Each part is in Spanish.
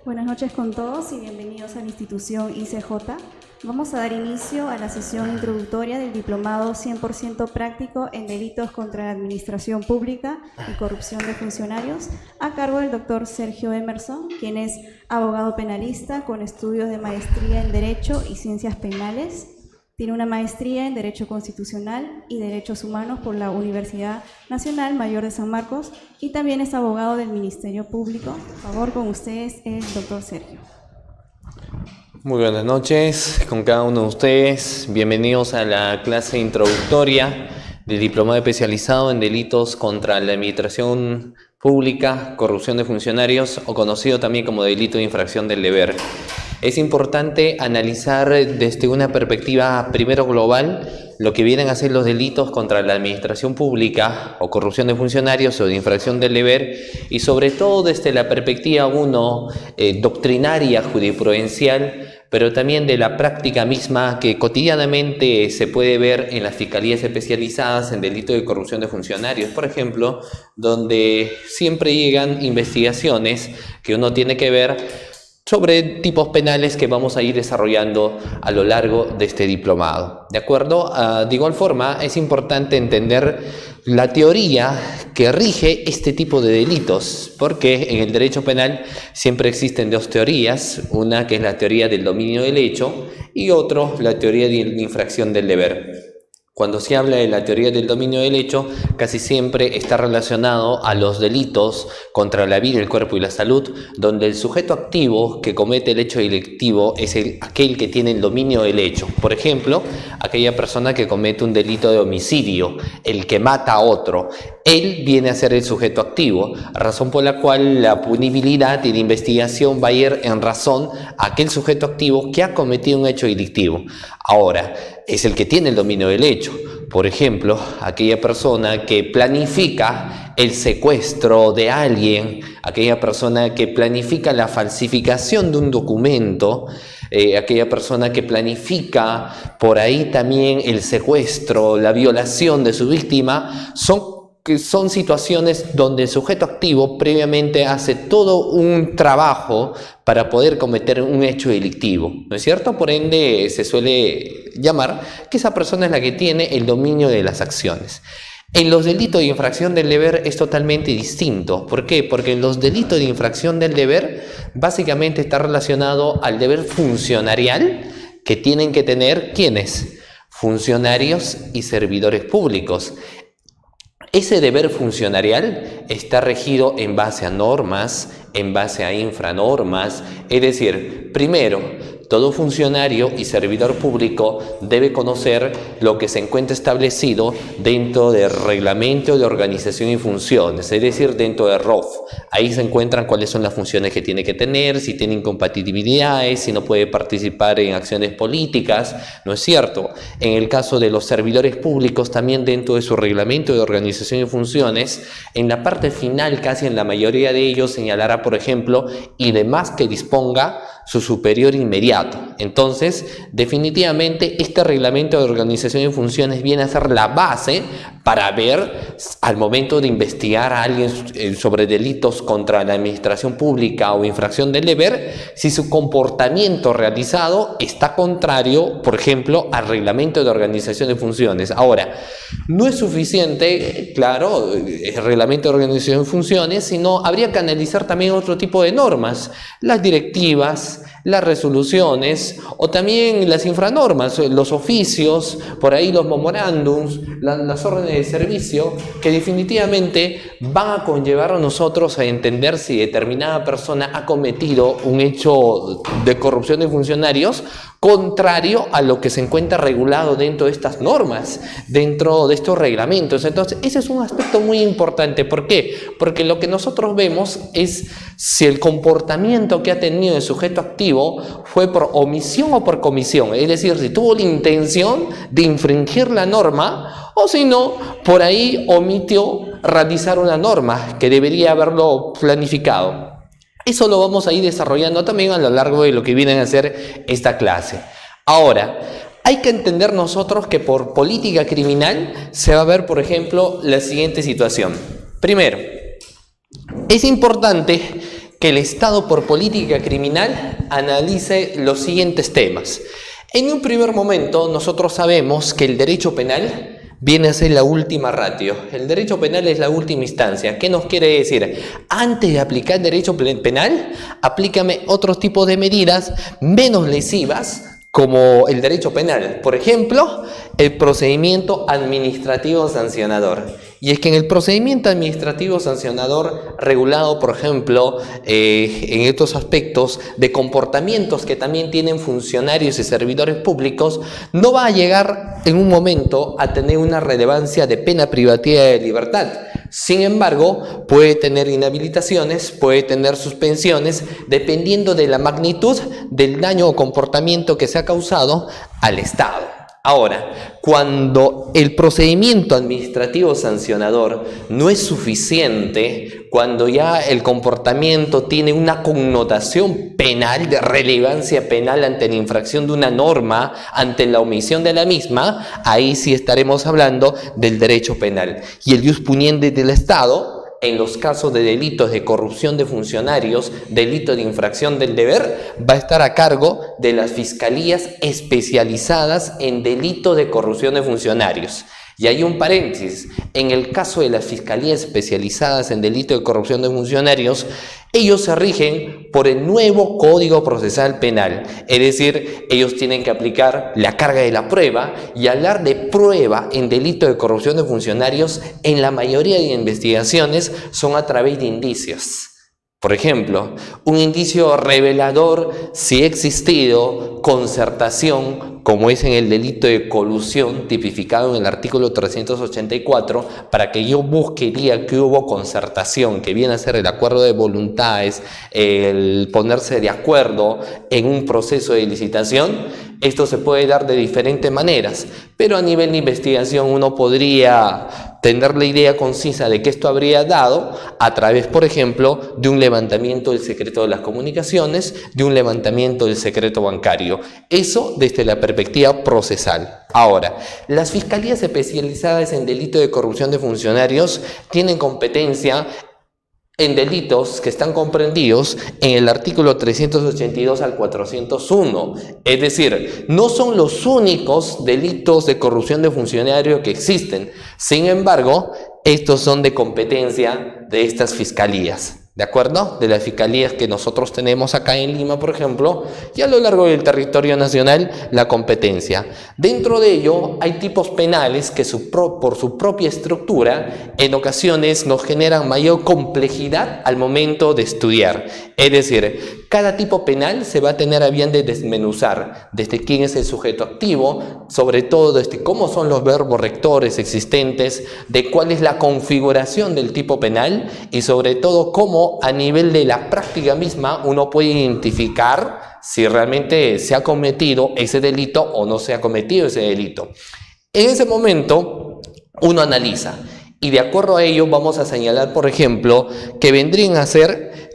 Buenas noches con todos y bienvenidos a la institución ICJ. Vamos a dar inicio a la sesión introductoria del Diplomado 100% práctico en delitos contra la administración pública y corrupción de funcionarios, a cargo del doctor Sergio Emerson, quien es abogado penalista con estudios de maestría en Derecho y Ciencias Penales. Tiene una maestría en Derecho Constitucional y Derechos Humanos por la Universidad Nacional Mayor de San Marcos y también es abogado del Ministerio Público. Por favor, con ustedes el doctor Sergio. Muy buenas noches con cada uno de ustedes. Bienvenidos a la clase introductoria del Diplomado Especializado en Delitos contra la Administración Pública, Corrupción de Funcionarios, o conocido también como delito de infracción del deber. Es importante analizar desde una perspectiva primero global lo que vienen a ser los delitos contra la administración pública o corrupción de funcionarios o de infracción del deber, y sobre todo desde la perspectiva doctrinaria, jurisprudencial, pero también de la práctica misma que cotidianamente se puede ver en las fiscalías especializadas en delitos de corrupción de funcionarios, por ejemplo, donde siempre llegan investigaciones que uno tiene que ver sobre tipos penales que vamos a ir desarrollando a lo largo de este diplomado. ¿De acuerdo? De igual forma, es importante entender la teoría que rige este tipo de delitos, porque en el derecho penal siempre existen dos teorías, una que es la teoría del dominio del hecho y otra la teoría de la infracción del deber. Cuando se habla de la teoría del dominio del hecho, casi siempre está relacionado a los delitos contra la vida, el cuerpo y la salud, donde el sujeto activo que comete el hecho delictivo es aquel que tiene el dominio del hecho. Por ejemplo, aquella persona que comete un delito de homicidio, el que mata a otro, él viene a ser el sujeto activo, razón por la cual la punibilidad y la investigación va a ir en razón a aquel sujeto activo que ha cometido un hecho delictivo. Ahora, es el que tiene el dominio del hecho. Por ejemplo, aquella persona que planifica el secuestro de alguien, aquella persona que planifica la falsificación de un documento, aquella persona que planifica por ahí también el secuestro, la violación de su víctima, son situaciones donde el sujeto activo previamente hace todo un trabajo para poder cometer un hecho delictivo, ¿no es cierto? Por ende, se suele llamar que esa persona es la que tiene el dominio de las acciones. En los delitos de infracción del deber es totalmente distinto. ¿Por qué? Porque en los delitos de infracción del deber básicamente está relacionado al deber funcionarial que tienen que tener ¿quiénes? Funcionarios y servidores públicos. Ese deber funcionarial está regido en base a normas, en base a infranormas, es decir, primero, todo funcionario y servidor público debe conocer lo que se encuentra establecido dentro del Reglamento de Organización y Funciones, es decir, dentro de ROF. Ahí se encuentran cuáles son las funciones que tiene que tener, si tiene incompatibilidades, si no puede participar en acciones políticas, ¿no es cierto? En el caso de los servidores públicos, también dentro de su Reglamento de Organización y Funciones, en la parte final, casi en la mayoría de ellos, señalará, por ejemplo, y demás que disponga su superior inmediato. Entonces, definitivamente, este reglamento de organización y funciones viene a ser la base para ver, al momento de investigar a alguien sobre delitos contra la administración pública o infracción del deber, si su comportamiento realizado está contrario, por ejemplo, al reglamento de organización y funciones. Ahora, no es suficiente, claro, el reglamento de organización y funciones, sino habría que analizar también otro tipo de normas, las directivas, las resoluciones o también las infranormas, los oficios, por ahí los memorándums, las órdenes de servicio, que definitivamente van a conllevar a nosotros a entender si determinada persona ha cometido un hecho de corrupción de funcionarios contrario a lo que se encuentra regulado dentro de estas normas, dentro de estos reglamentos. Entonces, ese es un aspecto muy importante. ¿Por qué? Porque lo que nosotros vemos es si el comportamiento que ha tenido el sujeto activo fue por omisión o por comisión. Es decir, si tuvo la intención de infringir la norma o si no, por ahí omitió realizar una norma que debería haberlo planificado. Eso lo vamos a ir desarrollando también a lo largo de lo que viene a ser esta clase. Ahora, hay que entender nosotros que por política criminal se va a ver, por ejemplo, la siguiente situación. Primero, es importante que que el Estado por política criminal analice los siguientes temas. En un primer momento, nosotros sabemos que el derecho penal viene a ser la última ratio. El derecho penal es la última instancia. ¿Qué nos quiere decir? Antes de aplicar derecho penal, aplícame otros tipos de medidas menos lesivas como el derecho penal. Por ejemplo, el procedimiento administrativo sancionador. Y es que en el procedimiento administrativo sancionador regulado, por ejemplo, en estos aspectos de comportamientos que también tienen funcionarios y servidores públicos, no va a llegar en un momento a tener una relevancia de pena privativa de libertad. Sin embargo, puede tener inhabilitaciones, puede tener suspensiones, dependiendo de la magnitud del daño o comportamiento que se ha causado al Estado. Ahora, cuando el procedimiento administrativo sancionador no es suficiente, cuando ya el comportamiento tiene una connotación penal, de relevancia penal ante la infracción de una norma, ante la omisión de la misma, ahí sí estaremos hablando del derecho penal. Y el ius puniendi del Estado, en los casos de delitos de corrupción de funcionarios, delito de infracción del deber, va a estar a cargo de las fiscalías especializadas en delito de corrupción de funcionarios. Y hay un paréntesis, en el caso de las fiscalías especializadas en delito de corrupción de funcionarios, ellos se rigen por el nuevo Código Procesal Penal, es decir, ellos tienen que aplicar la carga de la prueba y hablar de prueba en delito de corrupción de funcionarios en la mayoría de investigaciones son a través de indicios. Por ejemplo, un indicio revelador si ha existido concertación, como es en el delito de colusión tipificado en el artículo 384, para que yo busque y diga que hubo concertación, que viene a ser el acuerdo de voluntades, el ponerse de acuerdo en un proceso de licitación. Esto se puede dar de diferentes maneras, pero a nivel de investigación uno podría tener la idea concisa de que esto habría dado a través, por ejemplo, de un levantamiento del secreto de las comunicaciones, de un levantamiento del secreto bancario. Eso desde la perspectiva procesal. Ahora, las fiscalías especializadas en delito de corrupción de funcionarios tienen competencia en delitos que están comprendidos en el artículo 382 al 401. Es decir, no son los únicos delitos de corrupción de funcionario que existen. Sin embargo, estos son de competencia de estas fiscalías. ¿De acuerdo? De las fiscalías que nosotros tenemos acá en Lima, por ejemplo, y a lo largo del territorio nacional, la competencia. Dentro de ello, hay tipos penales que por su propia estructura, en ocasiones nos generan mayor complejidad al momento de estudiar. Es decir, cada tipo penal se va a tener a bien de desmenuzar, desde quién es el sujeto activo, sobre todo desde cómo son los verbos rectores existentes, de cuál es la configuración del tipo penal y sobre todo cómo a nivel de la práctica misma uno puede identificar si realmente se ha cometido ese delito o no se ha cometido ese delito. En ese momento uno analiza y de acuerdo a ello vamos a señalar, por ejemplo, que vendrían a ser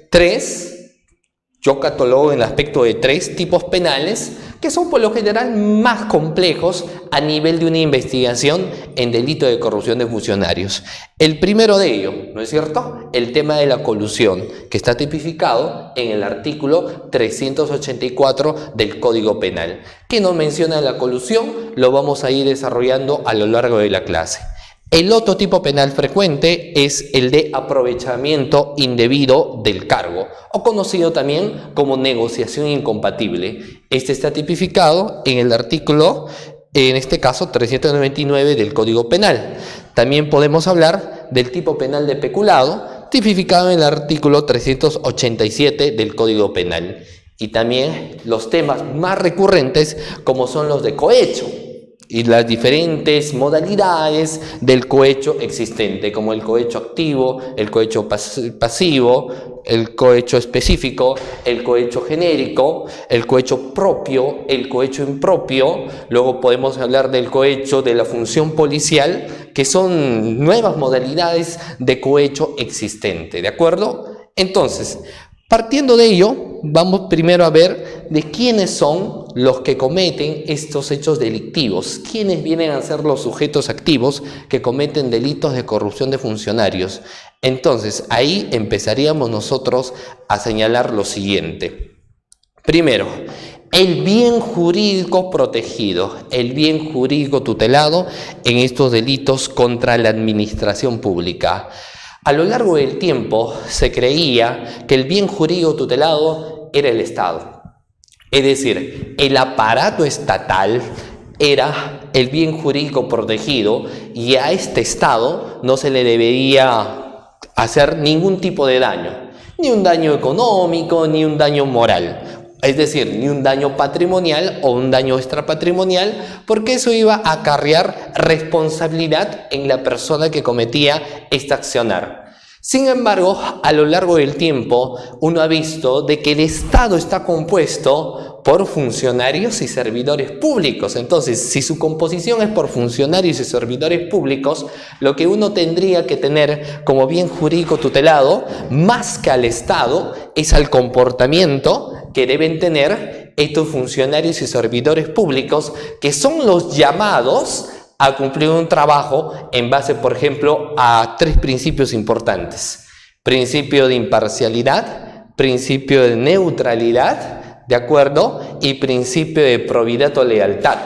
yo catalogo en el aspecto de 3 tipos penales que son por lo general más complejos a nivel de una investigación en delito de corrupción de funcionarios. El primero de ellos, ¿no es cierto? El tema de la colusión, que está tipificado en el artículo 384 del Código Penal. ¿Qué nos menciona la colusión? Lo vamos a ir desarrollando a lo largo de la clase. El otro tipo penal frecuente es el de aprovechamiento indebido del cargo, o conocido también como negociación incompatible. Este está tipificado en el artículo, en este caso, 399 del Código Penal. También podemos hablar del tipo penal de peculado, tipificado en el artículo 387 del Código Penal. Y también los temas más recurrentes, como son los de cohecho, y las diferentes modalidades del cohecho existente, como el cohecho activo, el cohecho pasivo, el cohecho específico, el cohecho genérico, el cohecho propio, el cohecho impropio. Luego podemos hablar del cohecho de la función policial, que son nuevas modalidades de cohecho existente, ¿de acuerdo? Entonces, partiendo de ello, vamos primero a ver de quiénes son los que cometen estos hechos delictivos, quiénes vienen a ser los sujetos activos que cometen delitos de corrupción de funcionarios. Entonces, ahí empezaríamos nosotros a señalar lo siguiente. Primero, el bien jurídico protegido, el bien jurídico tutelado en estos delitos contra la administración pública. A lo largo del tiempo se creía que el bien jurídico tutelado era el Estado. Es decir, el aparato estatal era el bien jurídico protegido y a este Estado no se le debería hacer ningún tipo de daño, ni un daño económico, ni un daño moral. Es decir, ni un daño patrimonial o un daño extrapatrimonial, porque eso iba a acarrear responsabilidad en la persona que cometía este accionar. Sin embargo, a lo largo del tiempo, uno ha visto de que el Estado está compuesto por funcionarios y servidores públicos. Entonces, si su composición es por funcionarios y servidores públicos, lo que uno tendría que tener como bien jurídico tutelado, más que al Estado, es al comportamiento que deben tener estos funcionarios y servidores públicos, que son los llamados a cumplir un trabajo en base, por ejemplo, a 3 principios importantes: principio de imparcialidad, principio de neutralidad, ¿de acuerdo? Y principio de probidad o lealtad.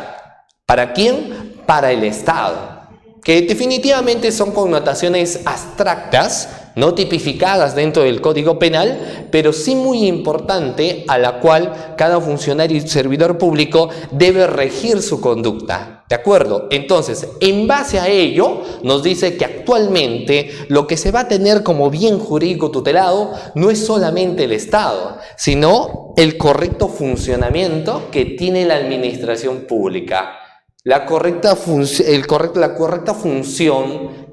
¿Para quién? Para el Estado, que definitivamente son connotaciones abstractas, no tipificadas dentro del Código Penal, pero sí muy importante, a la cual cada funcionario y servidor público debe regir su conducta. ¿De acuerdo? Entonces, en base a ello, nos dice que actualmente lo que se va a tener como bien jurídico tutelado no es solamente el Estado, sino el correcto funcionamiento que tiene la administración pública. La correcta función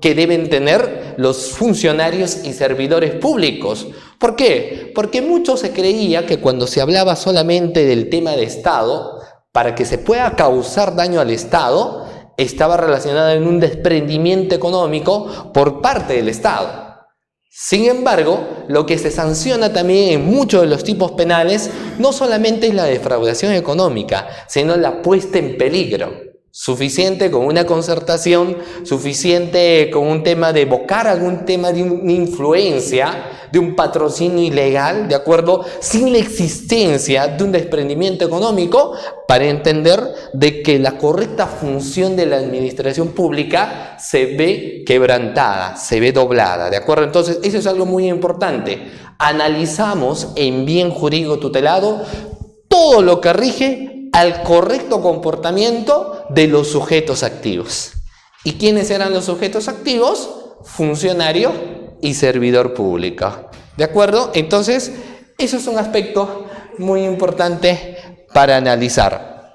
que deben tener los funcionarios y servidores públicos. ¿Por qué? Porque mucho se creía que cuando se hablaba solamente del tema de Estado, para que se pueda causar daño al Estado, estaba relacionado en un desprendimiento económico por parte del Estado. Sin embargo, lo que se sanciona también en muchos de los tipos penales no solamente es la defraudación económica, sino la puesta en peligro. Suficiente con una concertación, suficiente con un tema de evocar algún tema de una influencia, de un patrocinio ilegal, ¿de acuerdo? Sin la existencia de un desprendimiento económico, para entender de que la correcta función de la administración pública se ve quebrantada, se ve doblada, ¿de acuerdo? Entonces, eso es algo muy importante. Analizamos en bien jurídico tutelado todo lo que rige al correcto comportamiento de los sujetos activos. ¿Y quiénes eran los sujetos activos? Funcionario y servidor público. ¿De acuerdo? Entonces, eso es un aspecto muy importante para analizar.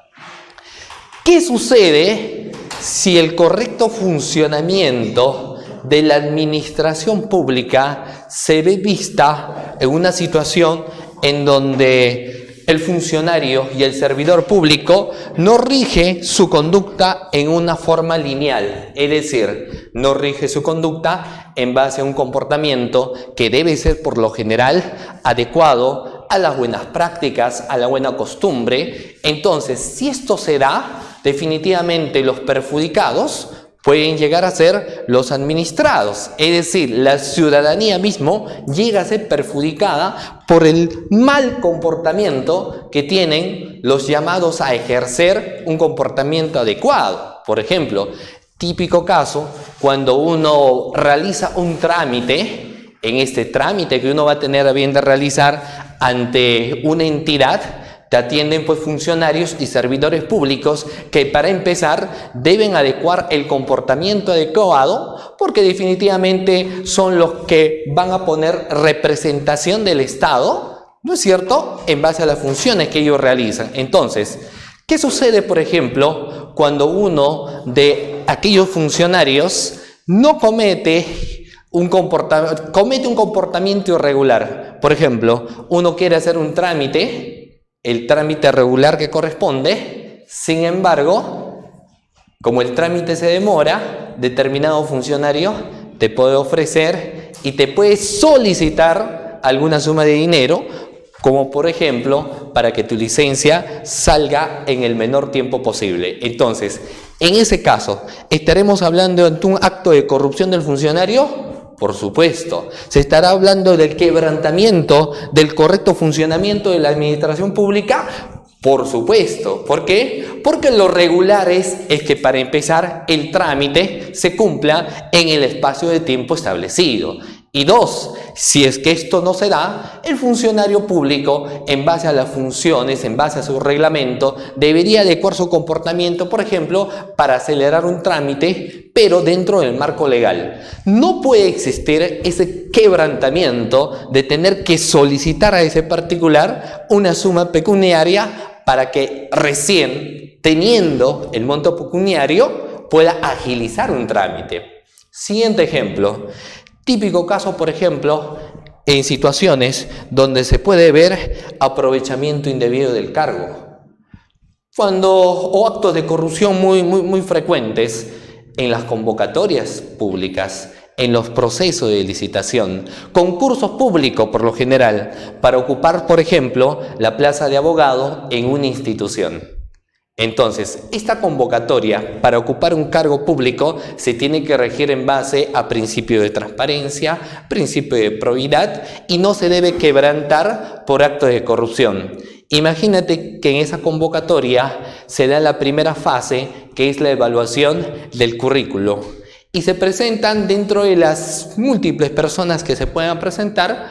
¿Qué sucede si el correcto funcionamiento de la administración pública se ve vista en una situación en donde el funcionario y el servidor público no rige su conducta en una forma lineal? Es decir, no rige su conducta en base a un comportamiento que debe ser por lo general adecuado a las buenas prácticas, a la buena costumbre. Entonces, si esto se da, definitivamente los perjudicados pueden llegar a ser los administrados, es decir, la ciudadanía mismo llega a ser perjudicada por el mal comportamiento que tienen los llamados a ejercer un comportamiento adecuado. Por ejemplo, típico caso, cuando uno realiza un trámite, en este trámite que uno va a tener a bien de realizar ante una entidad, te atienden pues funcionarios y servidores públicos que, para empezar, deben adecuar el comportamiento adecuado, porque definitivamente son los que van a poner representación del Estado, ¿no es cierto?, en base a las funciones que ellos realizan. Entonces, ¿qué sucede, por ejemplo, cuando uno de aquellos funcionarios no comete un comportamiento irregular? Por ejemplo, uno quiere hacer un trámite, el trámite regular que corresponde. Sin embargo, como el trámite se demora, determinado funcionario te puede ofrecer y te puede solicitar alguna suma de dinero como por ejemplo, para que tu licencia salga en el menor tiempo posible. Entonces, en ese caso, ¿estaremos hablando de un acto de corrupción del funcionario? Por supuesto. ¿Se estará hablando del quebrantamiento del correcto funcionamiento de la administración pública? Por supuesto. ¿Por qué? Porque lo regular es que para empezar el trámite se cumpla en el espacio de tiempo establecido. Y dos, si es que esto no se da, el funcionario público, en base a las funciones, en base a su reglamento, debería adecuar su comportamiento, por ejemplo, para acelerar un trámite, pero dentro del marco legal. No puede existir ese quebrantamiento de tener que solicitar a ese particular una suma pecuniaria para que recién, teniendo el monto pecuniario, pueda agilizar un trámite. Siguiente ejemplo. Típico caso, por ejemplo, en situaciones donde se puede ver aprovechamiento indebido del cargo. O actos de corrupción muy frecuentes en las convocatorias públicas, en los procesos de licitación, concursos públicos por lo general, para ocupar, por ejemplo, la plaza de abogado en una institución. Entonces, esta convocatoria para ocupar un cargo público se tiene que regir en base a principio de transparencia, principio de probidad y no se debe quebrantar por actos de corrupción. Imagínate que en esa convocatoria se da la primera fase, que es la evaluación del currículo, y se presentan dentro de las múltiples personas que se puedan presentar.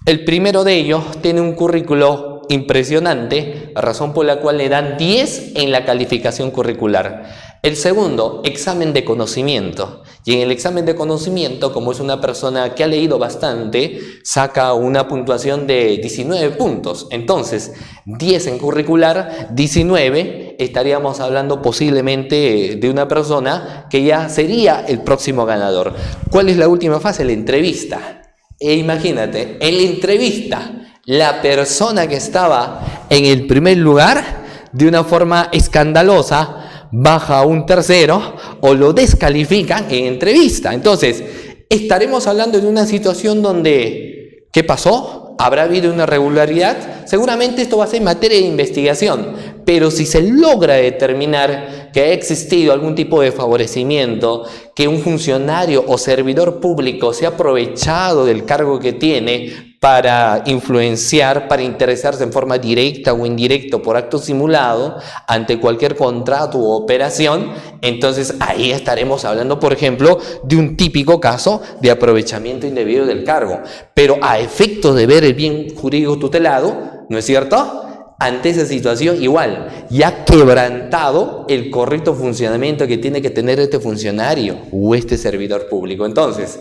El primero de ellos tiene un currículo impresionante, razón por la cual le dan 10 en la calificación curricular. El segundo, examen de conocimiento. Y en el examen de conocimiento, como es una persona que ha leído bastante, saca una puntuación de 19 puntos. Entonces, 10 en curricular, 19, estaríamos hablando posiblemente de una persona que ya sería el próximo ganador. ¿Cuál es la última fase? La entrevista. E imagínate, en la entrevista, la persona que estaba en el primer lugar, de una forma escandalosa, baja a un tercero o lo descalifican en entrevista. Entonces, estaremos hablando de una situación donde, ¿qué pasó? ¿Habrá habido una irregularidad? Seguramente esto va a ser materia de investigación, pero si se logra determinar que ha existido algún tipo de favorecimiento, que un funcionario o servidor público se ha aprovechado del cargo que tiene para influenciar, para interesarse en forma directa o indirecta por acto simulado ante cualquier contrato u operación, entonces ahí estaremos hablando, por ejemplo, de un típico caso de aprovechamiento indebido del cargo. Pero a efectos de ver el bien jurídico tutelado, ¿no es cierto?, ante esa situación igual, ya quebrantado el correcto funcionamiento que tiene que tener este funcionario o este servidor público. Entonces,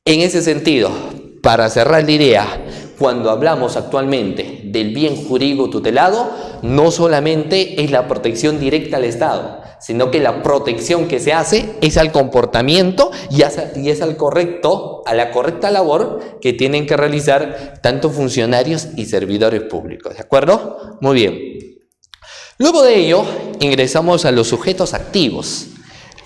en ese sentido, para cerrar la idea, cuando hablamos actualmente del bien jurídico tutelado, no solamente es la protección directa al Estado, sino que la protección que se hace es al comportamiento y es a la correcta labor que tienen que realizar tanto funcionarios y servidores públicos. ¿De acuerdo? Muy bien. Luego de ello, ingresamos a los sujetos activos.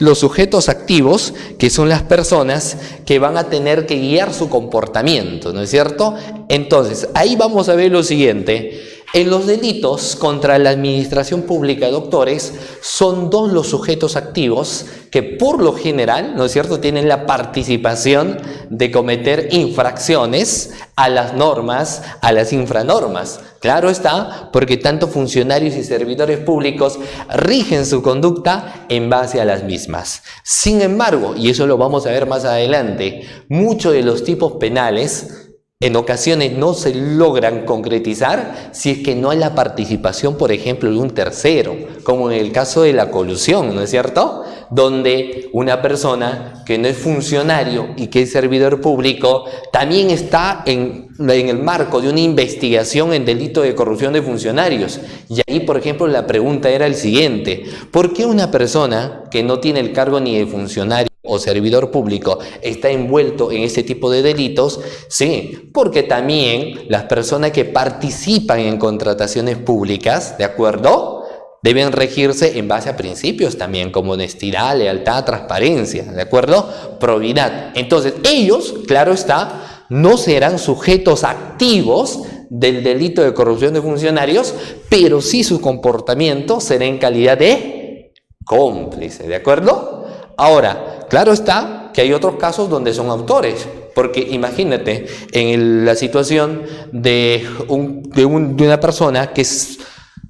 Los sujetos activos, que son las personas que van a tener que guiar su comportamiento, ¿no es cierto? Entonces, ahí vamos a ver lo siguiente. En los delitos contra la administración pública, doctores, son dos los sujetos activos que por lo general, ¿no es cierto?, tienen la participación de cometer infracciones a las normas, a las infranormas. Claro está, porque tanto funcionarios y servidores públicos rigen su conducta en base a las mismas. Sin embargo, y eso lo vamos a ver más adelante, muchos de los tipos penales en ocasiones no se logran concretizar si es que no hay la participación, por ejemplo, de un tercero, como en el caso de la colusión, ¿no es cierto?, donde una persona que no es funcionario y que es servidor público también está en el marco de una investigación en delito de corrupción de funcionarios. Y ahí, por ejemplo, la pregunta era el siguiente: ¿por qué una persona que no tiene el cargo ni de funcionario o servidor público está envuelto en este tipo de delitos? Sí, porque también las personas que participan en contrataciones públicas, ¿de acuerdo?, deben regirse en base a principios también, como honestidad, lealtad, transparencia, ¿de acuerdo?, probidad. Entonces, ellos, claro está, no serán sujetos activos del delito de corrupción de funcionarios, pero sí su comportamiento será en calidad de cómplice, ¿de acuerdo? Ahora, claro está que hay otros casos donde son autores, porque imagínate en la situación de una persona que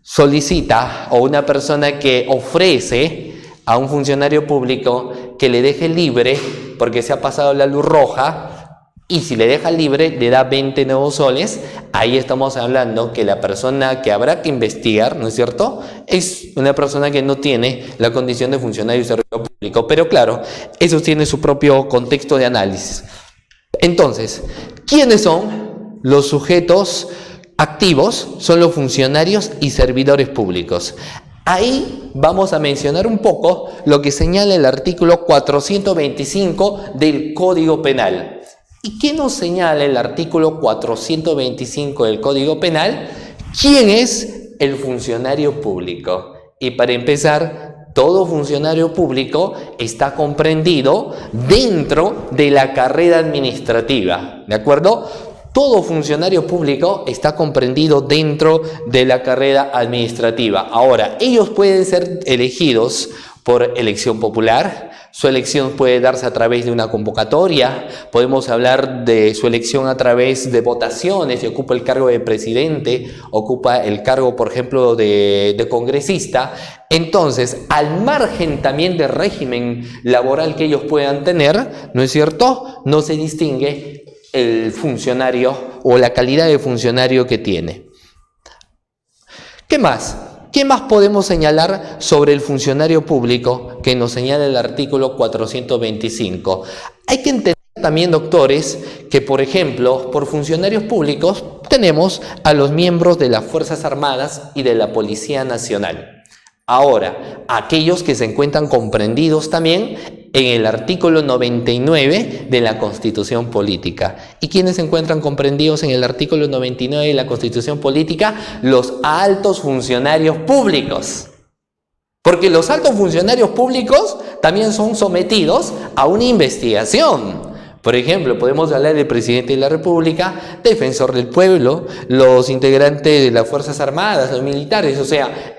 solicita o una persona que ofrece a un funcionario público que le deje libre porque se ha pasado la luz roja, y si le deja libre le da 20 nuevos soles. Ahí estamos hablando que la persona que habrá que investigar, ¿no es cierto?, es una persona que no tiene la condición de funcionario y servidor público. Pero claro, eso tiene su propio contexto de análisis. Entonces, ¿quiénes son los sujetos activos? Son los funcionarios y servidores públicos. Ahí vamos a mencionar un poco lo que señala el artículo 425 del Código Penal. ¿Y qué nos señala el artículo 425 del Código Penal? ¿Quién es el funcionario público? Y para empezar, todo funcionario público está comprendido dentro de la carrera administrativa, ¿de acuerdo? Todo funcionario público está comprendido dentro de la carrera administrativa. Ahora, ellos pueden ser elegidos por elección popular. Su elección puede darse a través de una convocatoria. Podemos hablar de su elección a través de votaciones. Si ocupa el cargo de presidente, ocupa el cargo, por ejemplo, de congresista. Entonces, al margen también del régimen laboral que ellos puedan tener, ¿no es cierto?, no se distingue el funcionario o la calidad de funcionario que tiene. ¿Qué más? ¿Qué más podemos señalar sobre el funcionario público que nos señala el artículo 425? Hay que entender también, doctores, que por ejemplo, por funcionarios públicos tenemos a los miembros de las Fuerzas Armadas y de la Policía Nacional. Ahora, aquellos que se encuentran comprendidos también en el artículo 99 de la Constitución Política. ¿Y quiénes se encuentran comprendidos en el artículo 99 de la Constitución Política? Los altos funcionarios públicos. Porque los altos funcionarios públicos también son sometidos a una investigación. Por ejemplo, podemos hablar del presidente de la República, defensor del pueblo, los integrantes de las Fuerzas Armadas, los militares, o sea,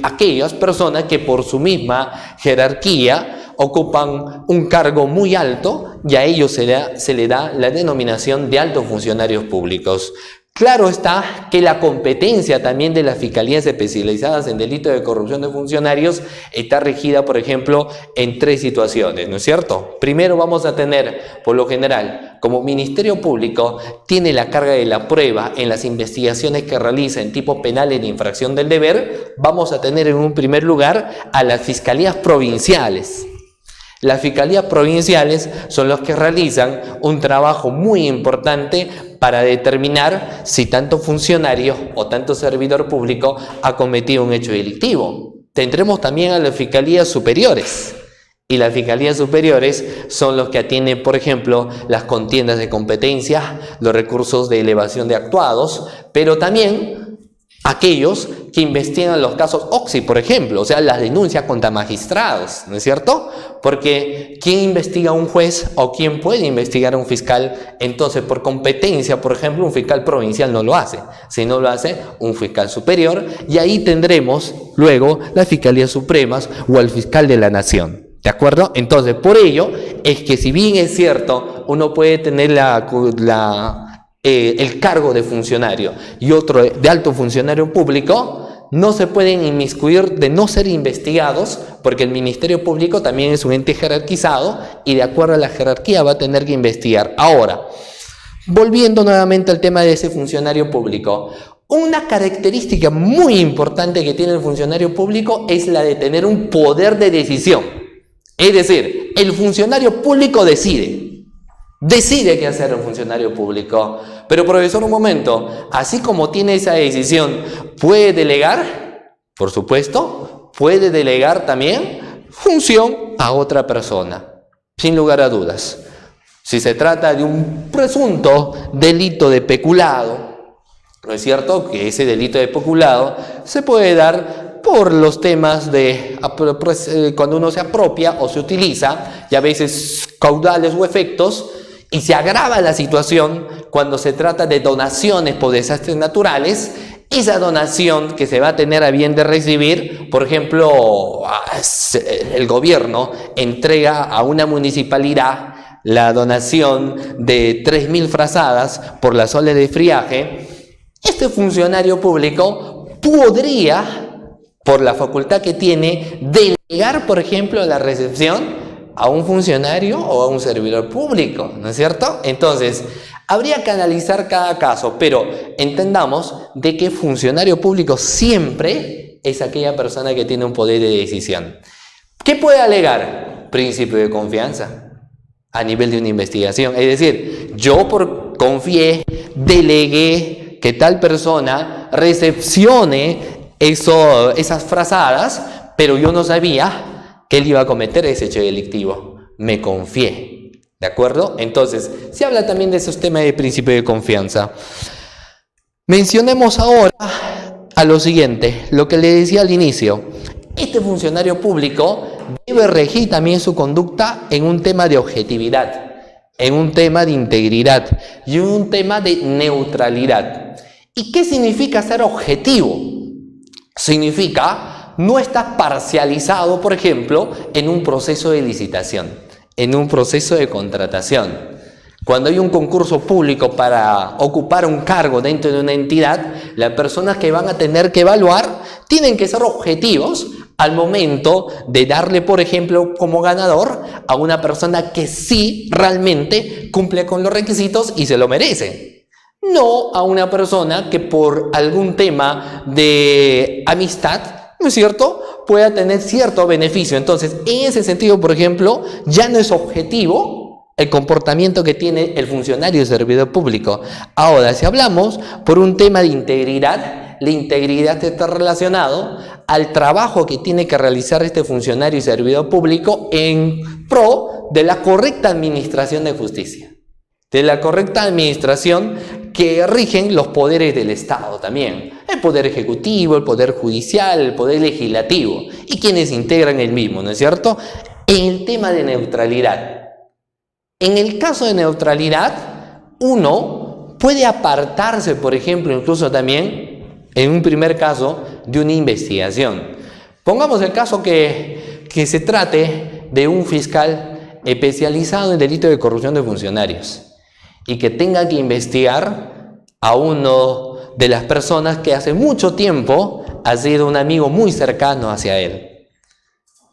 aquellas personas que por su misma jerarquía ocupan un cargo muy alto y a ellos se le da la denominación de altos funcionarios públicos. Claro está que la competencia también de las fiscalías especializadas en delitos de corrupción de funcionarios está regida, por ejemplo, en 3 situaciones, ¿no es cierto? Primero vamos a tener, por lo general, como Ministerio Público, tiene la carga de la prueba en las investigaciones que realiza en tipo penal en infracción del deber. Vamos a tener en un primer lugar a las fiscalías provinciales. Las fiscalías provinciales son los que realizan un trabajo muy importante para determinar si tanto funcionario o tanto servidor público ha cometido un hecho delictivo. Tendremos también a las fiscalías superiores. Y las fiscalías superiores son los que atienden, por ejemplo, las contiendas de competencia, los recursos de elevación de actuados, pero también aquellos que investigan los casos OXI, por ejemplo, o sea, las denuncias contra magistrados, ¿no es cierto? Porque ¿quién investiga a un juez o quién puede investigar a un fiscal? Entonces, por competencia, por ejemplo, un fiscal provincial no lo hace, sino lo hace un fiscal superior, y ahí tendremos luego las fiscalías supremas o al fiscal de la nación. ¿De acuerdo? Entonces, por ello es que si bien es cierto, uno puede tener el cargo de funcionario y otro de alto funcionario público, no se pueden inmiscuir de no ser investigados, porque el Ministerio Público también es un ente jerarquizado y de acuerdo a la jerarquía va a tener que investigar. Ahora, volviendo nuevamente al tema de ese funcionario público, una característica muy importante que tiene el funcionario público es la de tener un poder de decisión. Es decir, el funcionario público decide qué hacer un funcionario público. Pero profesor, un momento, así como tiene esa decisión, ¿puede delegar? Por supuesto, puede delegar también función a otra persona, sin lugar a dudas. Si se trata de un presunto delito de peculado, ¿no es cierto? Que ese delito de peculado se puede dar por los temas de cuando uno se apropia o se utiliza, y a veces caudales o efectos Y se agrava la situación cuando se trata de donaciones por desastres naturales. Esa donación que se va a tener a bien de recibir, por ejemplo, el gobierno entrega a una municipalidad la donación de 3.000 frazadas por las olas de friaje. Este funcionario público podría, por la facultad que tiene, delegar, por ejemplo, la recepción a un funcionario o a un servidor público, ¿no es cierto? Entonces, habría que analizar cada caso, pero entendamos de que funcionario público siempre es aquella persona que tiene un poder de decisión. ¿Qué puede alegar? Principio de confianza a nivel de una investigación. Es decir, yo confié, delegué que tal persona recepcione esas frazadas, pero yo no sabía que él iba a cometer ese hecho delictivo. Me confié. ¿De acuerdo? Entonces, se habla también de esos temas de principio de confianza. Mencionemos ahora a lo siguiente, lo que le decía al inicio. Este funcionario público debe regir también su conducta en un tema de objetividad, en un tema de integridad y en un tema de neutralidad. ¿Y qué significa ser objetivo? Significa no estar parcializado, por ejemplo, en un proceso de licitación, en un proceso de contratación. Cuando hay un concurso público para ocupar un cargo dentro de una entidad, las personas que van a tener que evaluar tienen que ser objetivos al momento de darle, por ejemplo, como ganador a una persona que sí realmente cumple con los requisitos y se lo merece. No a una persona que por algún tema de amistad, ¿no es cierto?, pueda tener cierto beneficio. Entonces, en ese sentido, por ejemplo, ya no es objetivo el comportamiento que tiene el funcionario y servidor público. Ahora, si hablamos por un tema de integridad, la integridad está relacionado al trabajo que tiene que realizar este funcionario y servidor público en pro de la correcta administración de justicia, de la correcta administración que rigen los poderes del Estado también, el poder ejecutivo, el poder judicial, el poder legislativo y quienes integran el mismo, ¿no es cierto? En el tema de neutralidad. En el caso de neutralidad, uno puede apartarse, por ejemplo, incluso también, en un primer caso, de una investigación. Pongamos el caso que se trate de un fiscal especializado en delito de corrupción de funcionarios y que tenga que investigar a uno de las personas que hace mucho tiempo ha sido un amigo muy cercano hacia él.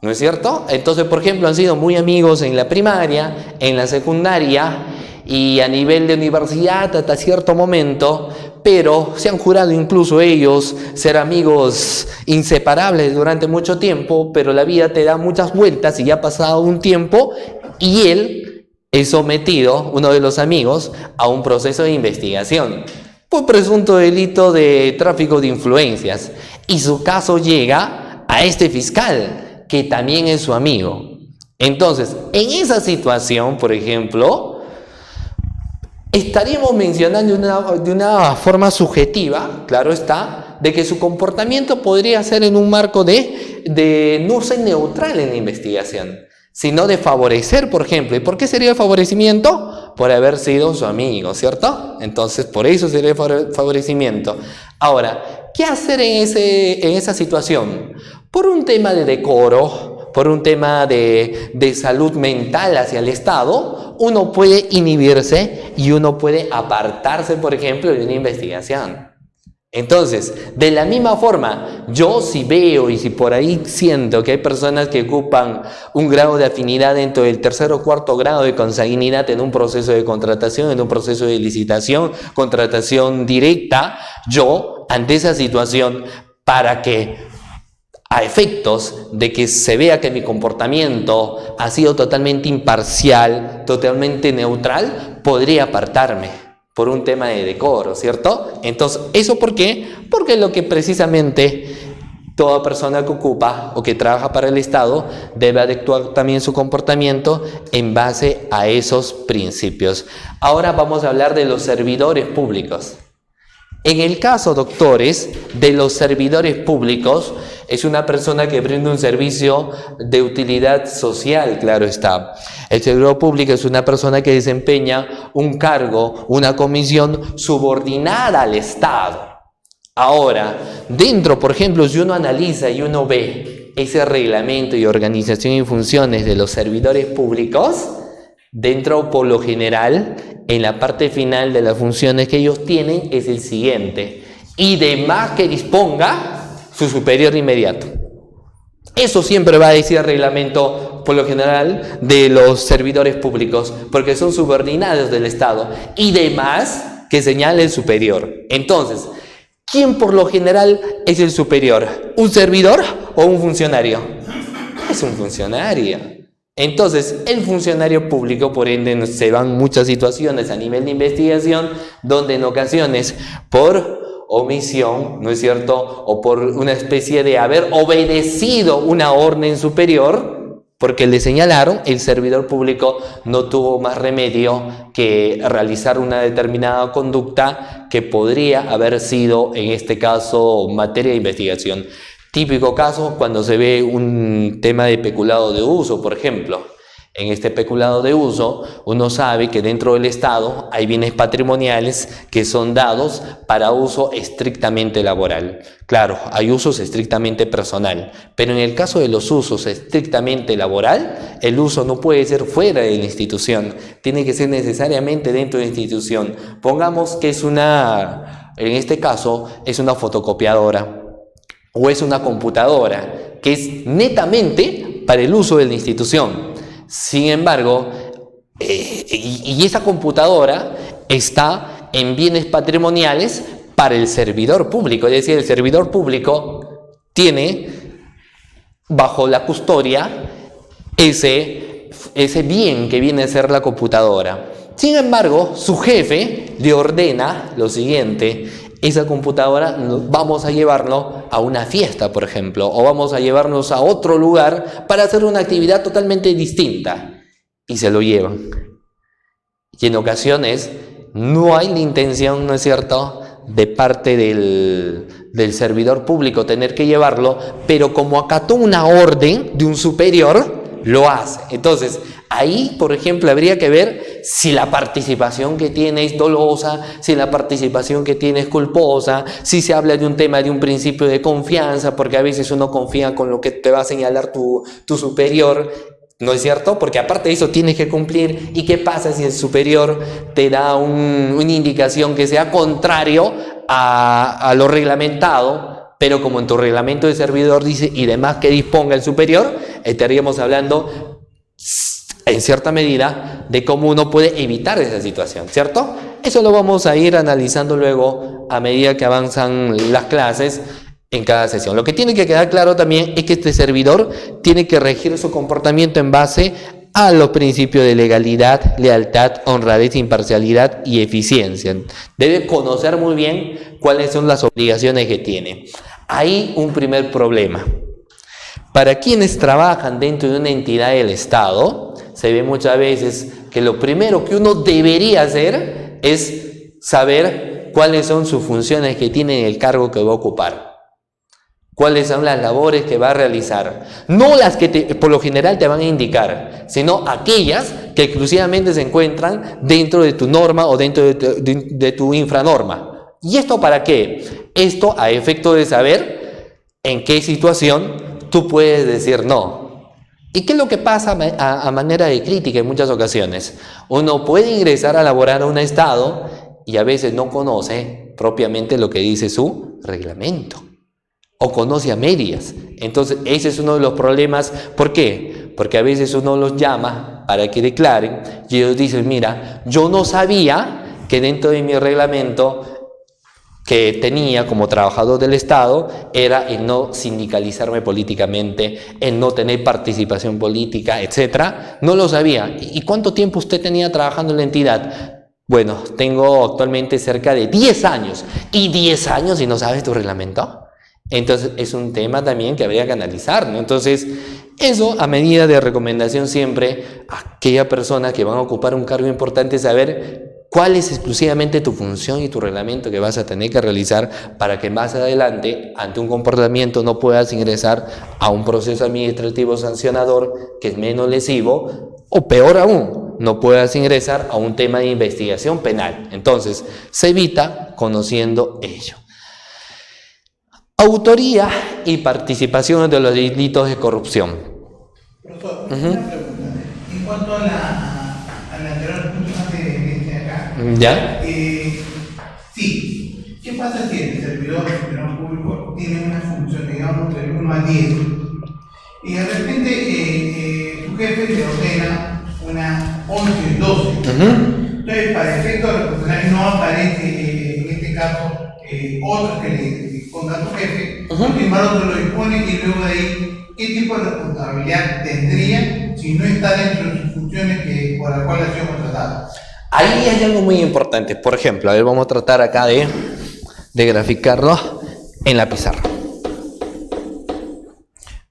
¿No es cierto? Entonces, por ejemplo, han sido muy amigos en la primaria, en la secundaria y a nivel de universidad hasta cierto momento, pero se han jurado incluso ellos ser amigos inseparables durante mucho tiempo, pero la vida te da muchas vueltas y ya ha pasado un tiempo y él es sometido, uno de los amigos, a un proceso de investigación por presunto delito de tráfico de influencias y su caso llega a este fiscal, que también es su amigo. Entonces, en esa situación, por ejemplo, estaríamos mencionando de una forma subjetiva, claro está, de que su comportamiento podría ser en un marco de no ser neutral en la investigación, sino de favorecer, por ejemplo. ¿Y por qué sería el favorecimiento? Por haber sido su amigo, ¿cierto? Entonces, por eso sería el favorecimiento. Ahora, ¿qué hacer en esa situación? Por un tema de decoro, por un tema de salud mental hacia el Estado, uno puede inhibirse y uno puede apartarse, por ejemplo, de una investigación. Entonces, de la misma forma, yo si veo y si por ahí siento que hay personas que ocupan un grado de afinidad dentro del tercer o cuarto grado de consanguinidad en un proceso de contratación, en un proceso de licitación, contratación directa, yo, ante esa situación, para que a efectos de que se vea que mi comportamiento ha sido totalmente imparcial, totalmente neutral, podría apartarme por un tema de decoro, ¿cierto? Entonces, ¿eso por qué? Porque es lo que precisamente toda persona que ocupa o que trabaja para el Estado debe adecuar también su comportamiento en base a esos principios. Ahora vamos a hablar de los servidores públicos. En el caso, doctores, de los servidores públicos, Es una persona que brinda un servicio de utilidad social, claro está. El servidor público es una persona que desempeña un cargo, una comisión subordinada al Estado. Ahora, dentro, por ejemplo, si uno analiza y uno ve ese reglamento y organización y funciones de los servidores públicos, dentro, por lo general, en la parte final de las funciones que ellos tienen es el siguiente: y de más que disponga su superior inmediato. Eso siempre va a decir el reglamento, por lo general, de los servidores públicos, porque son subordinados del Estado, y de más que señale el superior. Entonces, ¿quién por lo general es el superior? ¿Un servidor o un funcionario? Es un funcionario. Entonces, el funcionario público, por ende, se van muchas situaciones a nivel de investigación, donde en ocasiones, por omisión, ¿no es cierto?, o por una especie de haber obedecido una orden superior, porque le señalaron, el servidor público no tuvo más remedio que realizar una determinada conducta que podría haber sido, en este caso, materia de investigación. Típico caso cuando se ve un tema de peculado de uso, por ejemplo. En este peculado de uso, uno sabe que dentro del Estado hay bienes patrimoniales que son dados para uso estrictamente laboral. Claro, hay usos estrictamente personal, pero en el caso de los usos estrictamente laboral, el uso no puede ser fuera de la institución, tiene que ser necesariamente dentro de la institución. Pongamos que en este caso, es una fotocopiadora o es una computadora, que es netamente para el uso de la institución. Sin embargo, y esa computadora está en bienes patrimoniales para el servidor público, es decir, el servidor público tiene bajo la custodia ese bien que viene a ser la computadora. Sin embargo, su jefe le ordena lo siguiente: esa computadora vamos a llevarlo a una fiesta, por ejemplo, o vamos a llevarnos a otro lugar para hacer una actividad totalmente distinta, y se lo llevan. Y en ocasiones no hay la intención, ¿no es cierto?, de parte del servidor público tener que llevarlo, pero como acató una orden de un superior, lo hace. Entonces, ahí, por ejemplo, habría que ver si la participación que tiene es dolosa, si la participación que tiene es culposa, si se habla de un tema de un principio de confianza, porque a veces uno confía con lo que te va a señalar tu superior, ¿no es cierto? Porque aparte de eso tienes que cumplir. ¿Y qué pasa si el superior te da una indicación que sea contrario a lo reglamentado? Pero como en tu reglamento de servidor dice, y demás que disponga el superior, estaríamos hablando en cierta medida de cómo uno puede evitar esa situación, ¿cierto? Eso lo vamos a ir analizando luego a medida que avanzan las clases en cada sesión. Lo que tiene que quedar claro también es que este servidor tiene que regir su comportamiento en base a los principios de legalidad, lealtad, honradez, imparcialidad y eficiencia. Debe conocer muy bien cuáles son las obligaciones que tiene. Hay un primer problema. Para quienes trabajan dentro de una entidad del Estado, se ve muchas veces que lo primero que uno debería hacer es saber cuáles son sus funciones que tiene en el cargo que va a ocupar. ¿Cuáles son las labores que va a realizar? No las que por lo general te van a indicar, sino aquellas que exclusivamente se encuentran dentro de tu norma o dentro de tu infranorma. ¿Y esto para qué? Esto a efecto de saber en qué situación tú puedes decir no. ¿Y qué es lo que pasa a manera de crítica en muchas ocasiones? Uno puede ingresar a laborar a un Estado y a veces no conoce propiamente lo que dice su reglamento. O conoce a medias. Entonces ese es uno de los problemas. ¿Por qué? Porque a veces uno los llama para que declaren y ellos dicen, mira, yo no sabía que dentro de mi reglamento que tenía como trabajador del Estado era el no sindicalizarme políticamente, el no tener participación política, etc. No lo sabía. ¿Y cuánto tiempo usted tenía trabajando en la entidad? Bueno, tengo actualmente cerca de 10 años. ¿Y 10 años y no sabes tu reglamento? Entonces es un tema también que habría que analizar, ¿no? Entonces eso a medida de recomendación siempre a aquella persona que van a ocupar un cargo importante, saber ¿Cuál es exclusivamente tu función y tu reglamento que vas a tener que realizar para que más adelante, ante un comportamiento, no puedas ingresar a un proceso administrativo sancionador que es menos lesivo, o peor aún, no puedas ingresar a un tema de investigación penal? Entonces, se evita conociendo ello. Autoría y participación de los delitos de corrupción. Profesor, una pregunta. En cuanto a la anterior punto de acá, ¿Ya? sí. ¿Qué pasa si el servidor público tiene una función, digamos, del 1 al 10? Y de repente tu jefe le ordena una 11 y 12. Entonces, para efectos proporcionales no aparece, en este caso, otro que le contra tu jefe, sin embargo, lo dispone y luego de ahí, ¿qué tipo de responsabilidad tendría si no está dentro de sus funciones por la cual ha sido contratado? Ahí hay algo muy importante. Por ejemplo, a ver, vamos a tratar acá de graficarlo en la pizarra.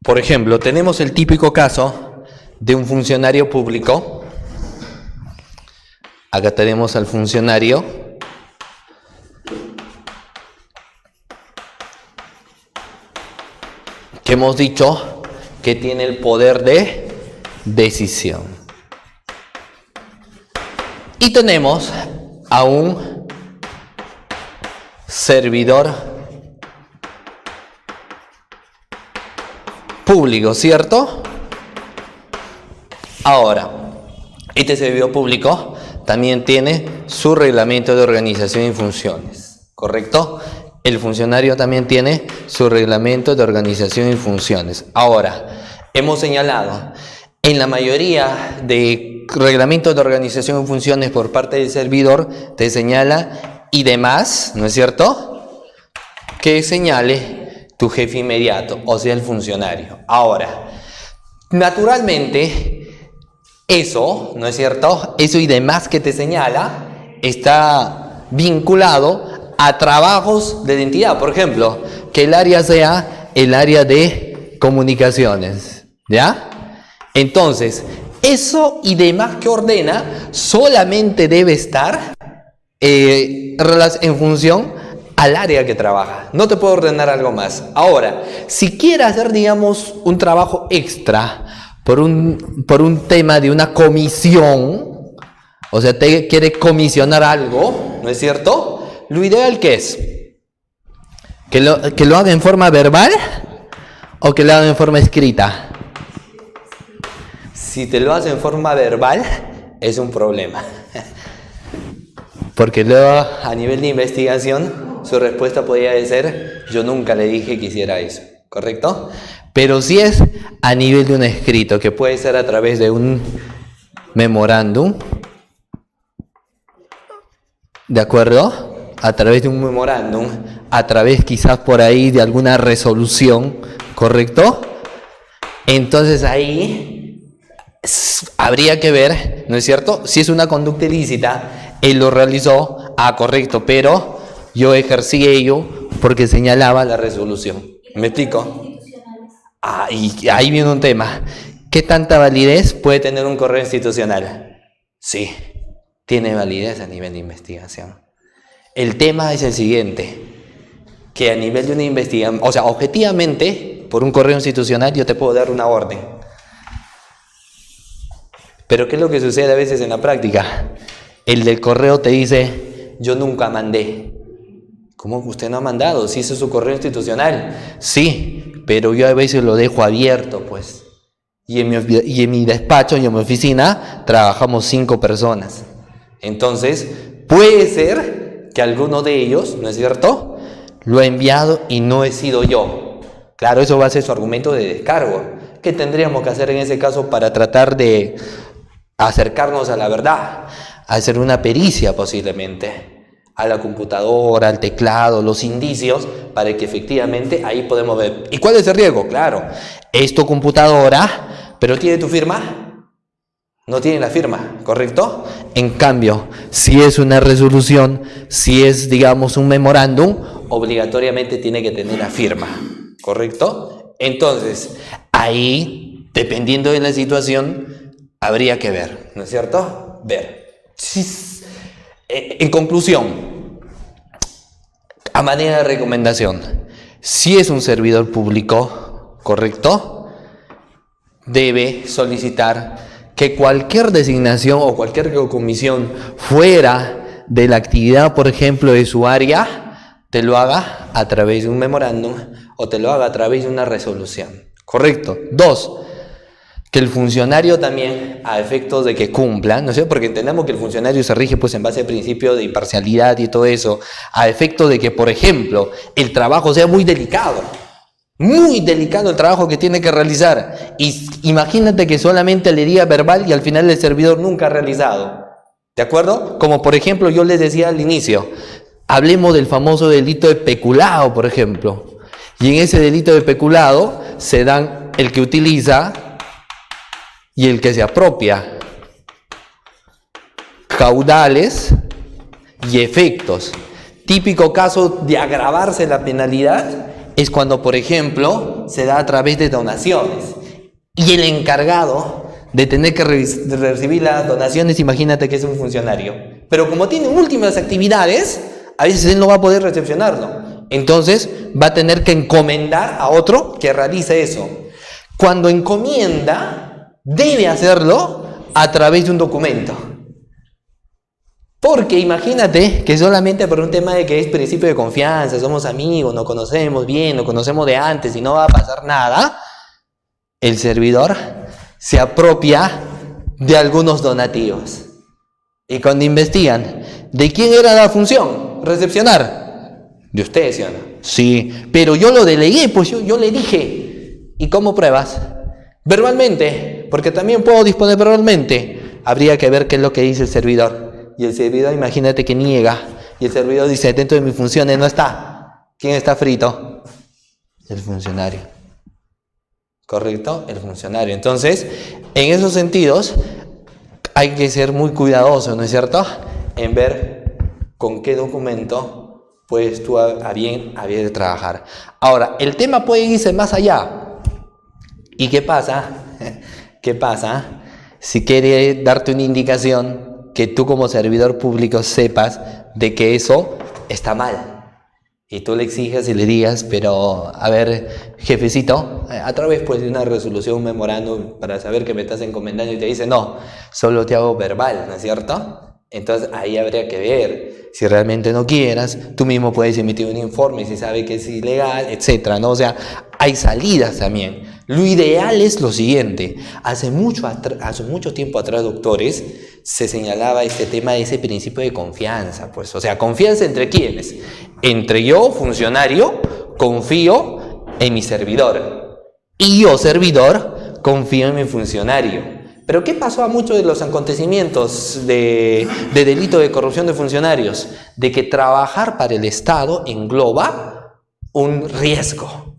Por ejemplo, tenemos el típico caso de un funcionario público. Acá tenemos al funcionario que hemos dicho que tiene el poder de decisión. Y tenemos a un servidor público, ¿cierto? Ahora, este servidor público también tiene su reglamento de organización y funciones, ¿correcto? El funcionario también tiene su reglamento de organización y funciones. Ahora, hemos señalado, en la mayoría de reglamentos de organización y funciones por parte del servidor, te señala y demás, ¿no es cierto?, que señale tu jefe inmediato, o sea, el funcionario. Ahora, naturalmente, eso, ¿no es cierto?, eso y demás que te señala, está vinculado a trabajos de identidad. Por ejemplo, que el área sea el área de comunicaciones, ¿ya? Entonces, eso y demás que ordena solamente debe estar en función al área que trabaja. No te puedo ordenar algo más. Ahora, si quiere hacer, digamos, un trabajo extra por un tema de una comisión, o sea, te quiere comisionar algo, ¿no es cierto? Lo ideal, ¿qué es? ¿Que lo haga en forma verbal o que lo haga en forma escrita? Si te lo hace en forma verbal, es un problema. Porque luego, a nivel de investigación, su respuesta podría ser: yo nunca le dije que hiciera eso, ¿correcto? Pero si es a nivel de un escrito, que puede ser a través de un memorándum, ¿de acuerdo? A través de un memorándum, a través quizás por ahí de alguna resolución, ¿correcto? Entonces ahí habría que ver, ¿no es cierto?, si es una conducta ilícita, él lo realizó, correcto, pero yo ejercí ello porque señalaba la resolución. ¿Me explico? Y ahí viene un tema. ¿Qué tanta validez puede tener un correo institucional? Sí, tiene validez a nivel de investigación. El tema es el siguiente, que a nivel de una investigación, o sea, objetivamente, por un correo institucional yo te puedo dar una orden. Pero ¿qué es lo que sucede a veces en la práctica? El del correo te dice: yo nunca mandé. ¿Cómo que usted no ha mandado? Si ese es su correo institucional. Sí, pero yo a veces lo dejo abierto, pues. Y en mi despacho y en mi oficina trabajamos 5 personas. Entonces, puede ser que alguno de ellos, ¿no es cierto?, lo ha enviado y no he sido yo. Claro, eso va a ser su argumento de descargo. ¿Qué tendríamos que hacer en ese caso para tratar de acercarnos a la verdad? Hacer una pericia posiblemente a la computadora, al teclado, los indicios, para que efectivamente ahí podemos ver. ¿Y cuál es el riesgo? Claro, es tu computadora, pero ¿tiene tu firma? No tiene la firma, ¿correcto? En cambio, si es una resolución, si es, digamos, un memorándum, obligatoriamente tiene que tener la firma, ¿correcto? Entonces, ahí, dependiendo de la situación, habría que ver, ¿no es cierto? Ver. En conclusión, a manera de recomendación, si es un servidor público, ¿correcto?, debe solicitar que cualquier designación o cualquier comisión fuera de la actividad, por ejemplo, de su área, te lo haga a través de un memorándum o te lo haga a través de una resolución. ¿Correcto? 2. Que el funcionario también, a efectos de que cumpla, ¿no sé? Porque entendemos que el funcionario se rige pues en base al principio de imparcialidad y todo eso, a efectos de que, por ejemplo, el trabajo sea muy delicado el trabajo que tiene que realizar. Y imagínate que solamente le diga verbal y al final el servidor nunca ha realizado. ¿De acuerdo? Como por ejemplo yo les decía al inicio, hablemos del famoso delito de peculado, por ejemplo. Y en ese delito de peculado se dan el que utiliza y el que se apropia, caudales y efectos. Típico caso de agravarse la penalidad es cuando, por ejemplo, se da a través de donaciones y el encargado de tener que recibir las donaciones, imagínate que es un funcionario, pero como tiene últimas actividades, a veces él no va a poder recepcionarlo, entonces va a tener que encomendar a otro que realice eso. Cuando encomienda, debe hacerlo a través de un documento. Porque imagínate que solamente por un tema de que es principio de confianza, somos amigos, nos conocemos bien, nos conocemos de antes y no va a pasar nada, el servidor se apropia de algunos donativos. Y cuando investigan, ¿de quién era la función? Recepcionar. ¿De ustedes, sí o no? Sí, pero yo lo delegué, pues yo le dije. ¿Y cómo pruebas? Verbalmente, porque también puedo disponer verbalmente. Habría que ver qué es lo que dice el servidor. Y el servidor, imagínate que niega. Y el servidor dice, dentro de mis funciones no está. ¿Quién está frito? El funcionario. ¿Correcto? El funcionario. Entonces, en esos sentidos, hay que ser muy cuidadoso, ¿no es cierto?, en ver con qué documento puedes tú a bien de trabajar. Ahora, el tema puede irse más allá. ¿Y qué pasa? ¿Qué pasa si quiere darte una indicación que tú como servidor público sepas de que eso está mal? Y tú le exiges y le digas, pero a ver, jefecito, a través pues de una resolución, un memorándum, para saber que me estás encomendando, y te dice, no, solo te hago verbal, ¿no es cierto? Entonces ahí habría que ver, si realmente no quieras, tú mismo puedes emitir un informe si sabe que es ilegal, etcétera, ¿no? O sea, hay salidas también. Lo ideal es lo siguiente, hace mucho tiempo atrás, doctores, se señalaba este tema de ese principio de confianza, pues, o sea, confianza entre quiénes, entre yo, funcionario, confío en mi servidor, y yo, servidor, confío en mi funcionario. Pero ¿qué pasó a muchos de los acontecimientos de delito de corrupción de funcionarios? De que trabajar para el Estado engloba un riesgo.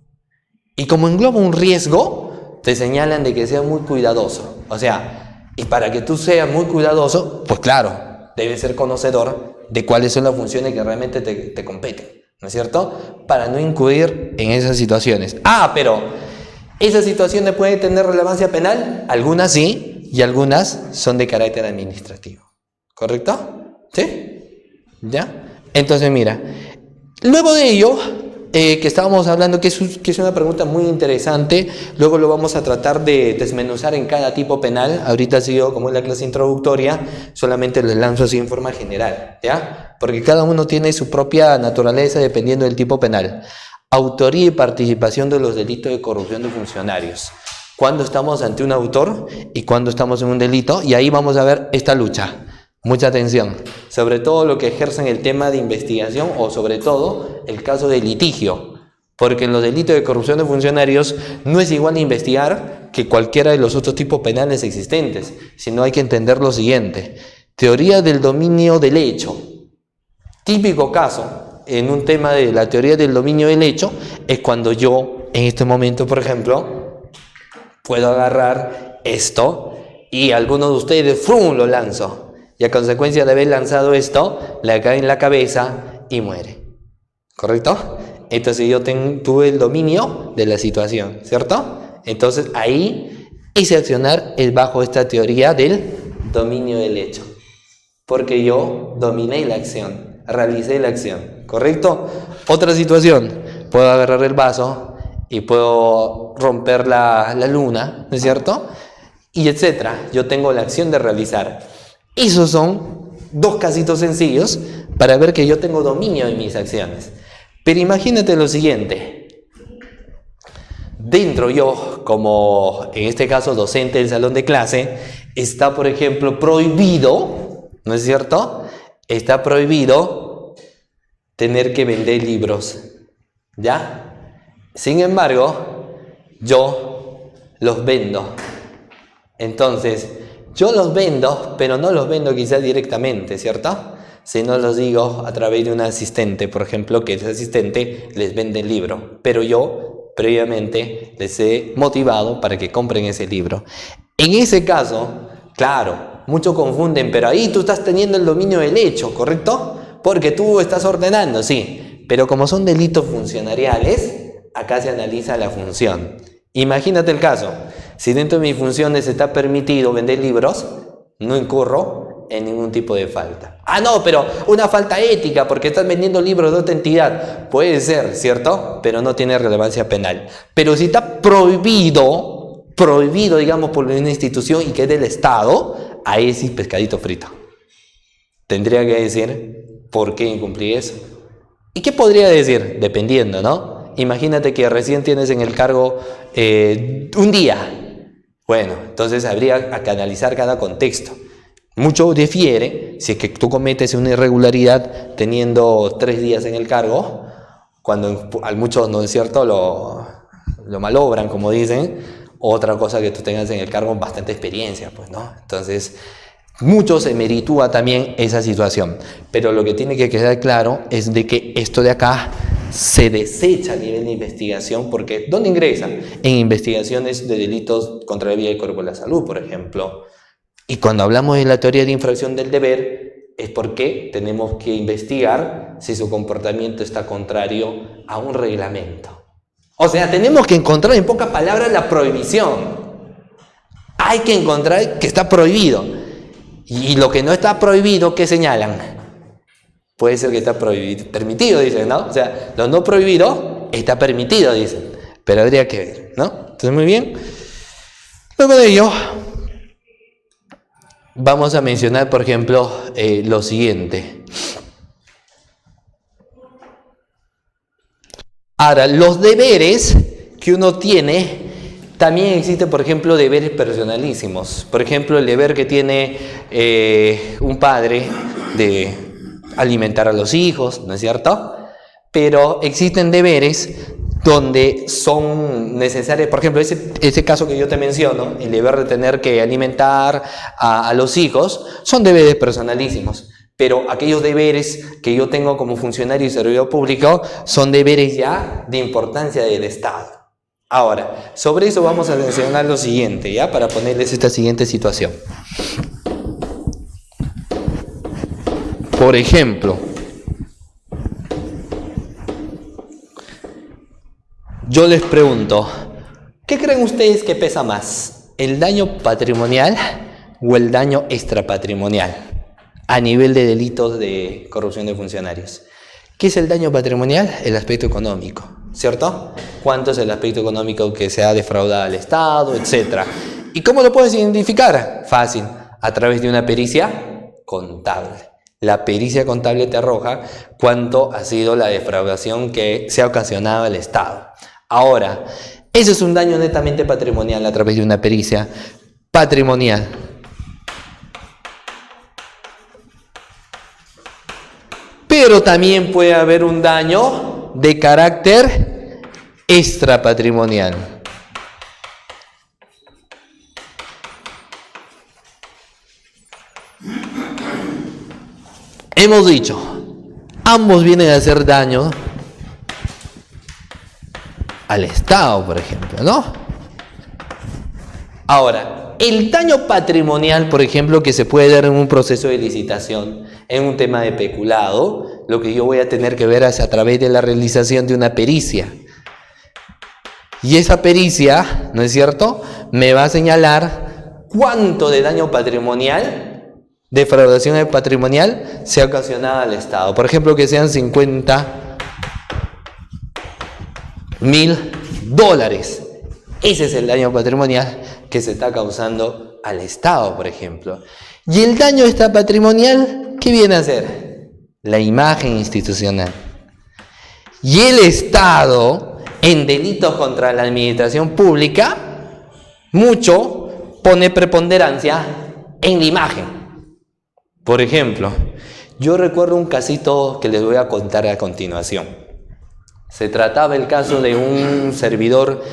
Y como engloba un riesgo, te señalan de que seas muy cuidadoso. O sea, y para que tú seas muy cuidadoso, pues claro, debes ser conocedor de cuáles son las funciones que realmente te competen, ¿no es cierto? Para no incurrir en esas situaciones. Pero ¿esas situaciones pueden tener relevancia penal? Algunas sí, y algunas son de carácter administrativo. ¿Correcto? ¿Sí? ¿Ya? Entonces mira, luego de ello, que estábamos hablando, que es una pregunta muy interesante, luego lo vamos a tratar de desmenuzar en cada tipo penal. Ahorita ha sido, como es la clase introductoria, solamente les lanzo así en forma general, ¿ya? Porque cada uno tiene su propia naturaleza dependiendo del tipo penal. Autoría y participación de los delitos de corrupción de funcionarios. Cuando estamos ante un autor y cuando estamos en un delito, y ahí vamos a ver esta lucha. Mucha atención, sobre todo lo que ejercen el tema de investigación o sobre todo el caso de litigio, porque en los delitos de corrupción de funcionarios no es igual investigar que cualquiera de los otros tipos penales existentes, sino hay que entender lo siguiente: teoría del dominio del hecho. Típico caso en un tema de la teoría del dominio del hecho es cuando yo en este momento, por ejemplo, puedo agarrar esto y alguno de ustedes ¡frum!, lo lanzo. Y a consecuencia de haber lanzado esto, le cae en la cabeza y muere. ¿Correcto? Entonces yo tuve el dominio de la situación, ¿cierto? Entonces ahí ese accionar es bajo esta teoría del dominio del hecho. Porque yo dominé la acción, realicé la acción, ¿correcto? Otra situación, puedo agarrar el vaso y puedo romper la luna, ¿no es cierto? Y etcétera, yo tengo la acción de realizar. Esos son dos casitos sencillos para ver que yo tengo dominio de mis acciones. Pero imagínate lo siguiente. Dentro yo, como en este caso docente del salón de clase, está por ejemplo prohibido, ¿no es cierto? Está prohibido tener que vender libros, ¿ya? Sin embargo, yo los vendo. Entonces, yo los vendo, pero no los vendo quizás directamente, ¿cierto? Sino los digo a través de un asistente, por ejemplo, que ese asistente les vende el libro, pero yo previamente les he motivado para que compren ese libro. En ese caso, claro, muchos confunden, pero ahí tú estás teniendo el dominio del hecho, ¿correcto? Porque tú estás ordenando, sí, pero como son delitos funcionariales, acá se analiza la función. Imagínate el caso, si dentro de mis funciones está permitido vender libros, no incurro en ningún tipo de falta. Ah, no, pero una falta ética porque estás vendiendo libros de otra entidad. Puede ser, ¿cierto? Pero no tiene relevancia penal. Pero si está prohibido, digamos, por una institución y que es del Estado, ahí sí pescadito frito. Tendría que decir por qué incumplí eso. ¿Y qué podría decir? Dependiendo, ¿no? Imagínate que recién tienes en el cargo un día. Bueno, entonces habría que analizar cada contexto. Mucho difiere si es que tú cometes una irregularidad teniendo 3 días en el cargo, cuando a muchos, ¿no es cierto?, lo malobran, como dicen. Otra cosa que tú tengas en el cargo bastante experiencia, pues, ¿no? Entonces, mucho se meritúa también esa situación. Pero lo que tiene que quedar claro es de que esto de acá se desecha a nivel de investigación, porque ¿dónde ingresa? En investigaciones de delitos contra la vida y cuerpo de la salud, por ejemplo. Y cuando hablamos de la teoría de infracción del deber, es porque tenemos que investigar si su comportamiento está contrario a un reglamento. O sea, tenemos que encontrar en pocas palabras la prohibición. Hay que encontrar que está prohibido. Y lo que no está prohibido, ¿qué señalan? Puede ser que está prohibido, permitido, dicen, ¿no? O sea, lo no prohibido está permitido, dicen. Pero habría que ver, ¿no? Entonces, muy bien. Luego de ello, vamos a mencionar, por ejemplo, lo siguiente. Ahora, los deberes que uno tiene, también existen, por ejemplo, deberes personalísimos. Por ejemplo, el deber que tiene un padre de alimentar a los hijos, ¿no es cierto? Pero existen deberes donde son necesarios, por ejemplo, ese caso que yo te menciono, el deber de tener que alimentar a los hijos, son deberes personalísimos. Pero aquellos deberes que yo tengo como funcionario y servidor público son deberes ya de importancia del Estado. Ahora, sobre eso vamos a mencionar lo siguiente, ¿ya? Para ponerles esta siguiente situación. Por ejemplo, yo les pregunto, ¿qué creen ustedes que pesa más? ¿El daño patrimonial o el daño extrapatrimonial a nivel de delitos de corrupción de funcionarios? ¿Qué es el daño patrimonial? El aspecto económico, ¿cierto? ¿Cuánto es el aspecto económico que se ha defraudado al Estado, etcétera? ¿Y cómo lo puedes identificar? Fácil, a través de una pericia contable. La pericia contable te arroja cuánto ha sido la defraudación que se ha ocasionado al Estado. Ahora, eso es un daño netamente patrimonial a través de una pericia patrimonial. Pero también puede haber un daño de carácter extrapatrimonial. Hemos dicho, ambos vienen a hacer daño al Estado, por ejemplo, ¿no? Ahora, el daño patrimonial, por ejemplo, que se puede dar en un proceso de licitación, en un tema de peculado, lo que yo voy a tener que ver es a través de la realización de una pericia. Y esa pericia, ¿no es cierto?, me va a señalar cuánto de daño patrimonial defraudación patrimonial sea ocasionada al Estado. Por ejemplo, que sean $50.000. Ese es el daño patrimonial que se está causando al Estado, por ejemplo. Y el daño patrimonial, ¿qué viene a ser? La imagen institucional. Y el Estado, en delitos contra la administración pública, mucho pone preponderancia en la imagen. Por ejemplo, yo recuerdo un casito que les voy a contar a continuación. Se trataba el caso de un servidor,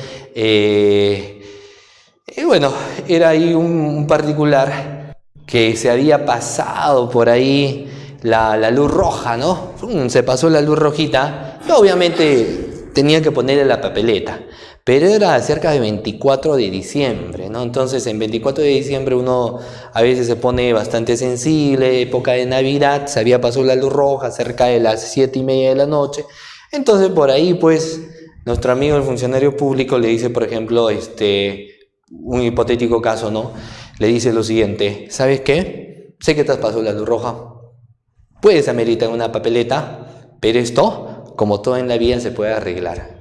era ahí un particular que se había pasado por ahí la luz roja, ¿no? Se pasó la luz rojita, y obviamente tenía que ponerle la papeleta. Pero era cerca de 24 de diciembre, ¿no? Entonces, en 24 de diciembre uno a veces se pone bastante sensible, época de Navidad, se había pasado la luz roja cerca de las 7:30 de la noche. Entonces, por ahí, pues, nuestro amigo, el funcionario público, le dice, por ejemplo, un hipotético caso, ¿no? Le dice lo siguiente: ¿sabes qué? Sé que te has pasado la luz roja, puedes ameritar una papeleta, pero esto, como todo en la vida, se puede arreglar.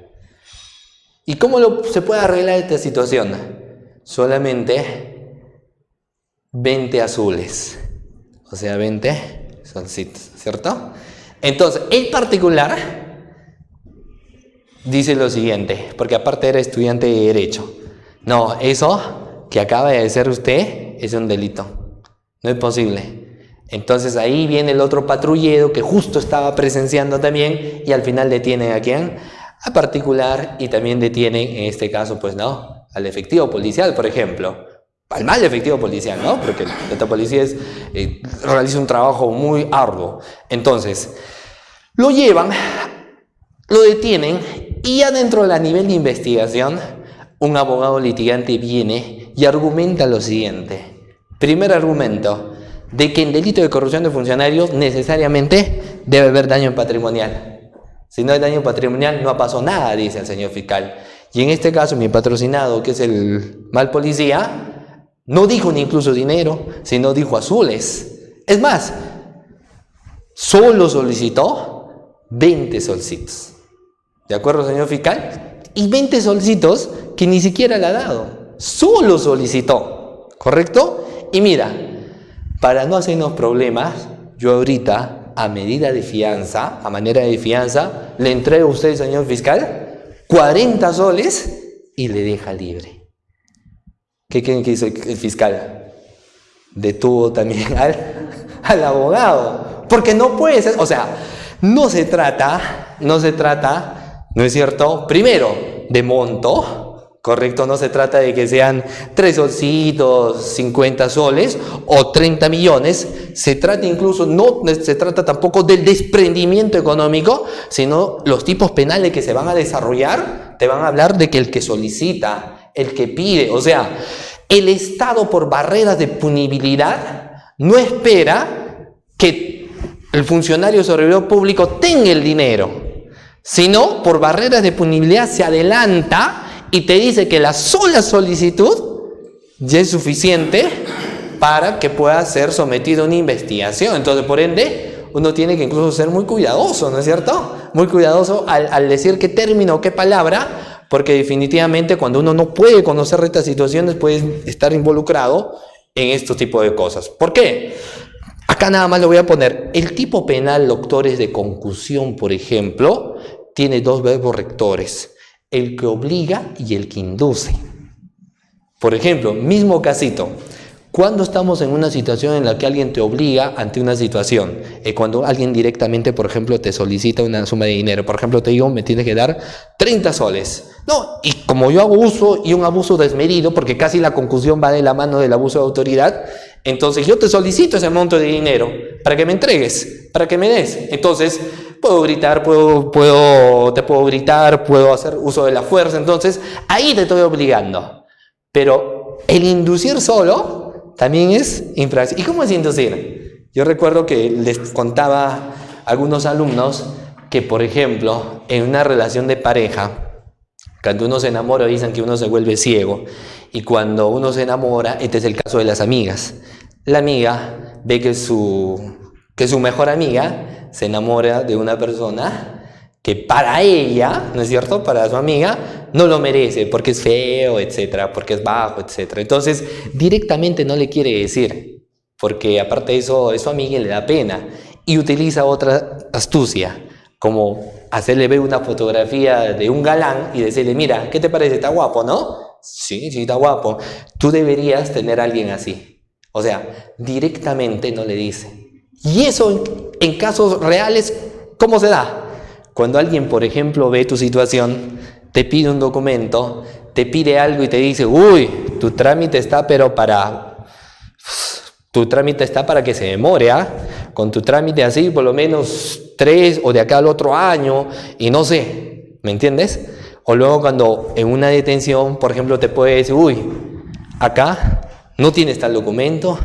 ¿Y cómo se puede arreglar esta situación? Solamente 20 azules, o sea, 20 solcitos, ¿cierto? Entonces, el particular dice lo siguiente, porque aparte era estudiante de Derecho: no, eso que acaba de hacer usted es un delito, no es posible. Entonces ahí viene el otro patrullero que justo estaba presenciando también, y al final detiene ¿a quién? A particular, y también detienen, en este caso, pues no, al efectivo policial, por ejemplo, al mal efectivo policial, ¿no? Porque la policía realiza un trabajo muy arduo. Entonces, lo llevan, lo detienen, y ya dentro del nivel de investigación, un abogado litigante viene y argumenta lo siguiente. Primer argumento: de que en delito de corrupción de funcionarios necesariamente debe haber daño patrimonial. Si no hay daño patrimonial, no pasó nada, dice el señor fiscal. Y en este caso, mi patrocinado, que es el mal policía, no dijo ni incluso dinero, sino dijo azules. Es más, solo solicitó 20 solcitos. ¿De acuerdo, señor fiscal? Y 20 solcitos que ni siquiera le ha dado. Solo solicitó, ¿correcto? Y mira, para no hacernos problemas, yo ahorita, a medida de fianza, a manera de fianza, le entrego a usted, señor fiscal, 40 soles y le deja libre. ¿Qué creen que hizo el fiscal? Detuvo también al abogado. Porque no puede ser, o sea, no se trata, ¿no es cierto? Primero, de monto. Correcto, no se trata de que sean 3 solcitos, 50 soles o 30 millones. Se trata incluso, no se trata tampoco del desprendimiento económico, sino los tipos penales que se van a desarrollar te van a hablar de que el que solicita, el que pide, o sea, el Estado, por barreras de punibilidad, no espera que el funcionario servidor público tenga el dinero, sino por barreras de punibilidad se adelanta y te dice que la sola solicitud ya es suficiente para que pueda ser sometido a una investigación. Entonces, por ende, uno tiene que incluso ser muy cuidadoso, ¿no es cierto? Muy cuidadoso al decir qué término o qué palabra, porque definitivamente cuando uno no puede conocer estas situaciones, puede estar involucrado en estos tipos de cosas. ¿Por qué? Acá nada más lo voy a poner. El tipo penal, doctores, de concusión, por ejemplo, tiene 2 verbos rectores: el que obliga y el que induce. Por ejemplo, mismo casito. Cuando estamos en una situación en la que alguien te obliga ante una situación, cuando alguien directamente, por ejemplo, te solicita una suma de dinero, por ejemplo, te digo, me tienes que dar 30 soles. No, y como yo hago uso y un abuso desmedido, porque casi la concusión va de la mano del abuso de autoridad, entonces yo te solicito ese monto de dinero para que me entregues, para que me des. Entonces, puedo gritar, te puedo gritar, puedo hacer uso de la fuerza, entonces ahí te estoy obligando. Pero el inducir solo también es infracción. ¿Y cómo es inducir? Yo recuerdo que les contaba a algunos alumnos que, por ejemplo, en una relación de pareja, cuando uno se enamora dicen que uno se vuelve ciego, y cuando uno se enamora, este es el caso de las amigas. La amiga ve que su mejor amiga se enamora de una persona que para ella, ¿no es cierto?, para su amiga, no lo merece, porque es feo, etcétera, porque es bajo, etcétera. Entonces, directamente no le quiere decir, porque aparte de eso, a su amiga le da pena, y utiliza otra astucia, como hacerle ver una fotografía de un galán y decirle, mira, ¿qué te parece? ¿Está guapo, no? Sí, está guapo. Tú deberías tener a alguien así. O sea, directamente no le dice. Y eso, en casos reales, ¿cómo se da? Cuando alguien, por ejemplo, ve tu situación, te pide un documento, te pide algo y te dice, uy, tu trámite está para que se demore, ¿ah? Con tu trámite así, por lo menos 3 o de acá al otro año, y no sé, ¿me entiendes? O luego cuando en una detención, por ejemplo, te puede decir, uy, acá no tienes tal documento,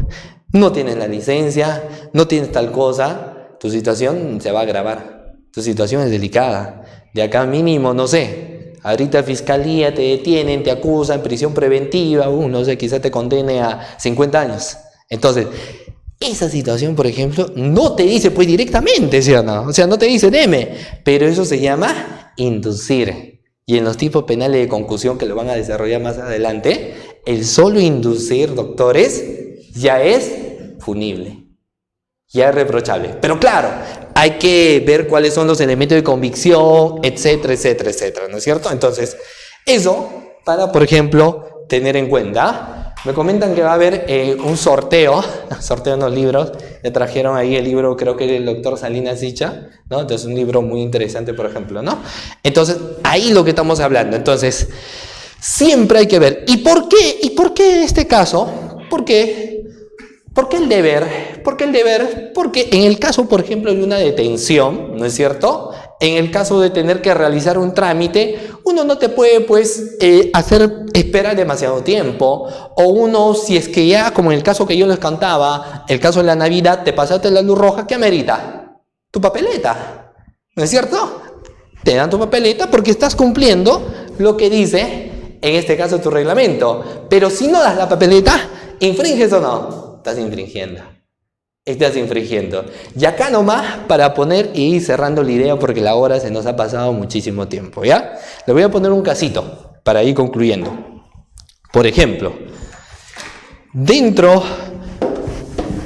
no tienes la licencia, no tienes tal cosa, tu situación se va a agravar. Tu situación es delicada. De acá mínimo, no sé, ahorita fiscalía te detienen, te acusan, prisión preventiva, no sé, quizás te condene a 50 años. Entonces, esa situación, por ejemplo, no te dice pues directamente, ¿sí o no? O sea, no te dice deme, pero eso se llama inducir. Y en los tipos penales de concusión que lo van a desarrollar más adelante, el solo inducir, doctores, ya es punible. Ya es reprochable. Pero claro, hay que ver cuáles son los elementos de convicción, etcétera, etcétera, etcétera, ¿no es cierto? Entonces, eso para, por ejemplo, tener en cuenta. Me comentan que va a haber un sorteo de unos libros. Me trajeron ahí el libro, creo que del doctor Salinas Sicha, ¿no? Entonces, un libro muy interesante, por ejemplo, ¿no? Entonces, ahí lo que estamos hablando. Entonces, siempre hay que ver. ¿Y por qué? ¿Y por qué en este caso? ¿Por qué? ¿Por qué el deber? ¿Por qué el deber? Porque en el caso, por ejemplo, de una detención, ¿no es cierto? En el caso de tener que realizar un trámite, uno no te puede, pues, hacer esperar demasiado tiempo. O uno, si es que ya, como en el caso que yo les contaba, el caso de la Navidad, te pasaste la luz roja, ¿qué amerita? Tu papeleta, ¿no es cierto? Te dan tu papeleta porque estás cumpliendo lo que dice, en este caso, tu reglamento. Pero si no das la papeleta, ¿infringes o no? Estás infringiendo. Y acá nomás para poner y ir cerrando la idea porque la hora se nos ha pasado muchísimo tiempo, ¿ya? Le voy a poner un casito para ir concluyendo. Por ejemplo, dentro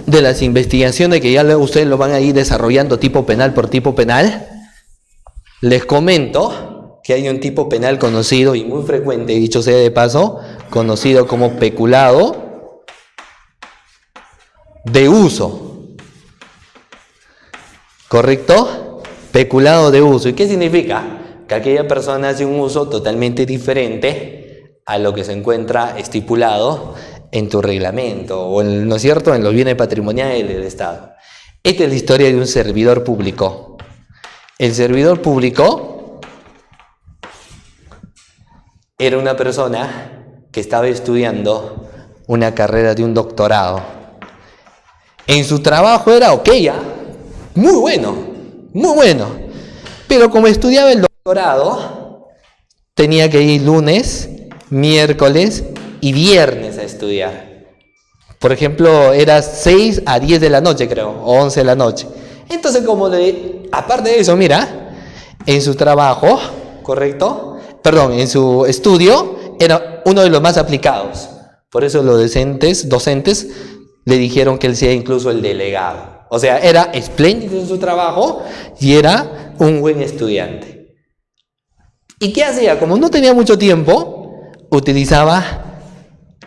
de las investigaciones que ya ustedes lo van a ir desarrollando tipo penal por tipo penal, les comento que hay un tipo penal conocido y muy frecuente, dicho sea de paso, conocido como peculado de uso. ¿Correcto? Peculado de uso. ¿Y qué significa? Que aquella persona hace un uso totalmente diferente a lo que se encuentra estipulado en tu reglamento o, ¿no es cierto?, en los bienes patrimoniales del Estado. Esta es la historia de un servidor público. El servidor público era una persona que estaba estudiando una carrera de un doctorado. En su trabajo era ok, muy bueno. Pero como estudiaba el doctorado, tenía que ir lunes, miércoles y viernes a estudiar. Por ejemplo, era 6 a 10 de la noche, creo, o 11 de la noche. Entonces, aparte de eso, mira, en su trabajo, ¿correcto? Perdón, en su estudio, era uno de los más aplicados. Por eso los docentes le dijeron que él sea incluso el delegado. O sea, era espléndido en su trabajo y era un buen estudiante. ¿Y qué hacía? Como no tenía mucho tiempo, utilizaba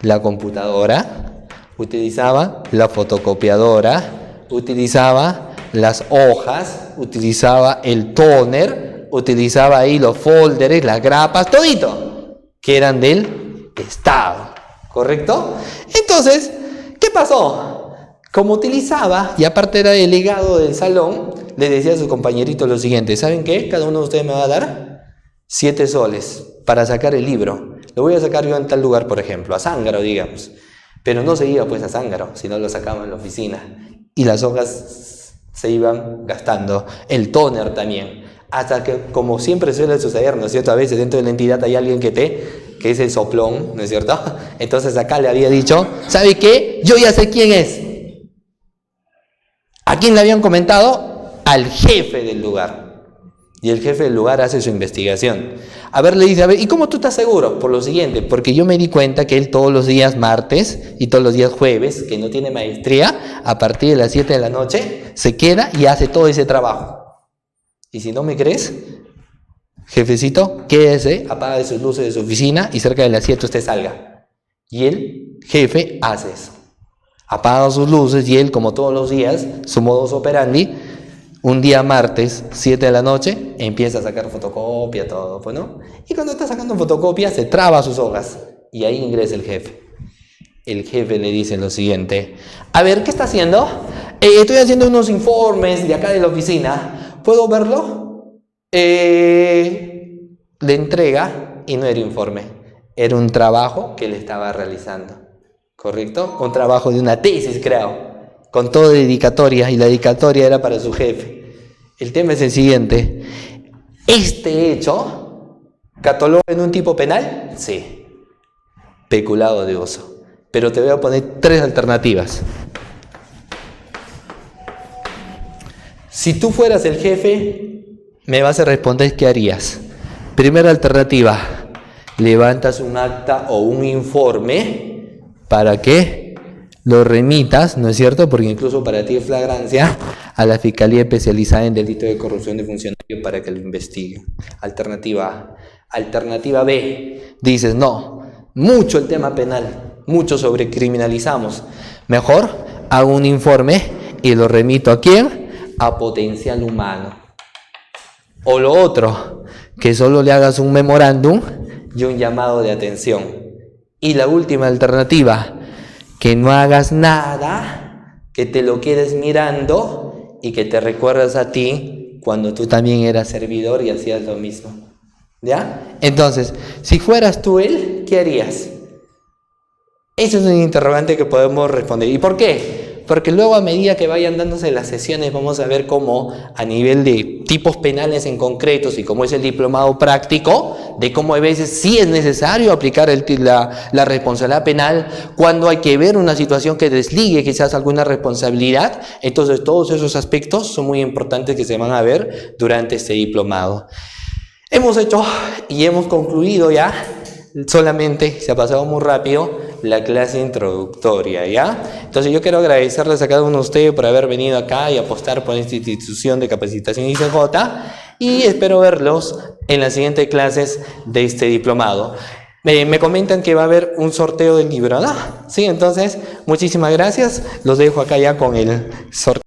la computadora, utilizaba la fotocopiadora, utilizaba las hojas, utilizaba el tóner, utilizaba ahí los folders, las grapas, todito, que eran del Estado. ¿Correcto? Entonces, ¿qué pasó? Como utilizaba, y aparte era delegado del salón, le decía a sus compañeritos lo siguiente: ¿saben qué? Cada uno de ustedes me va a dar 7 soles para sacar el libro. Lo voy a sacar yo en tal lugar, por ejemplo, a Zángaro, digamos. Pero no se iba pues a Zángaro, sino lo sacaba en la oficina. Y las hojas se iban gastando, el tóner también. Hasta que, como siempre suele suceder, ¿no es cierto? A veces dentro de la entidad hay alguien que es el soplón, ¿no es cierto? Entonces acá le había dicho: ¿sabe qué? Yo ya sé quién es. ¿A quién le habían comentado? Al jefe del lugar. Y el jefe del lugar hace su investigación. A ver, le dice, a ver, ¿y cómo tú estás seguro? Por lo siguiente, porque yo me di cuenta que él todos los días martes y todos los días jueves, que no tiene maestría, a partir de las 7 de la noche, se queda y hace todo ese trabajo. Y si no me crees, jefecito, quédese, apaga sus luces de su oficina y cerca de las 7 usted salga. Y el jefe hace eso. Apaga sus luces y él, como todos los días, su modus operandi, un día martes, 7 de la noche, empieza a sacar fotocopia, todo, pues, ¿no? Y cuando está sacando fotocopia, se traba sus hojas. Y ahí ingresa el jefe. El jefe le dice lo siguiente: a ver, ¿qué está haciendo? Estoy haciendo unos informes de acá de la oficina. ¿Puedo verlo? Le entrega y no era informe. Era un trabajo que le estaba realizando. ¿Correcto? Un trabajo de una tesis, creo. Con toda dedicatoria, y la dedicatoria era para su jefe. El tema es el siguiente: ¿este hecho cataloga en un tipo penal? Sí. Peculado de uso. Pero te voy a poner 3 alternativas. Si tú fueras el jefe, me vas a responder qué harías. Primera alternativa: levantas un acta o un informe para que lo remitas, ¿no es cierto? Porque incluso para ti es flagrancia, a la Fiscalía Especializada en Delito de Corrupción de Funcionario para que lo investigue. Alternativa A. Alternativa B. Dices, no, mucho el tema penal, mucho sobrecriminalizamos. Mejor hago un informe y lo remito ¿a quién? A Potencial Humano. O lo otro, que solo le hagas un memorándum y un llamado de atención. Y la última alternativa, que no hagas nada, que te lo quedes mirando y que te recuerdas a ti cuando tú también eras servidor y hacías lo mismo. ¿Ya? Entonces, si fueras tú él, ¿qué harías? Eso es un interrogante que podemos responder. ¿Y por qué? Porque luego, a medida que vayan dándose las sesiones, vamos a ver cómo a nivel de tipos penales en concretos y cómo es el diplomado práctico, de cómo a veces sí es necesario aplicar la responsabilidad penal cuando hay que ver una situación que desligue quizás alguna responsabilidad. Entonces, todos esos aspectos son muy importantes que se van a ver durante este diplomado. Hemos hecho y hemos concluido ya, solamente se ha pasado muy rápido, la clase introductoria, ¿ya? Entonces yo quiero agradecerles a cada uno de ustedes por haber venido acá y apostar por esta institución de capacitación ICJ, y espero verlos en las siguientes clases de este diplomado. Me comentan que va a haber un sorteo del libro, ¿no? Sí, entonces muchísimas gracias, los dejo acá ya con el sorteo.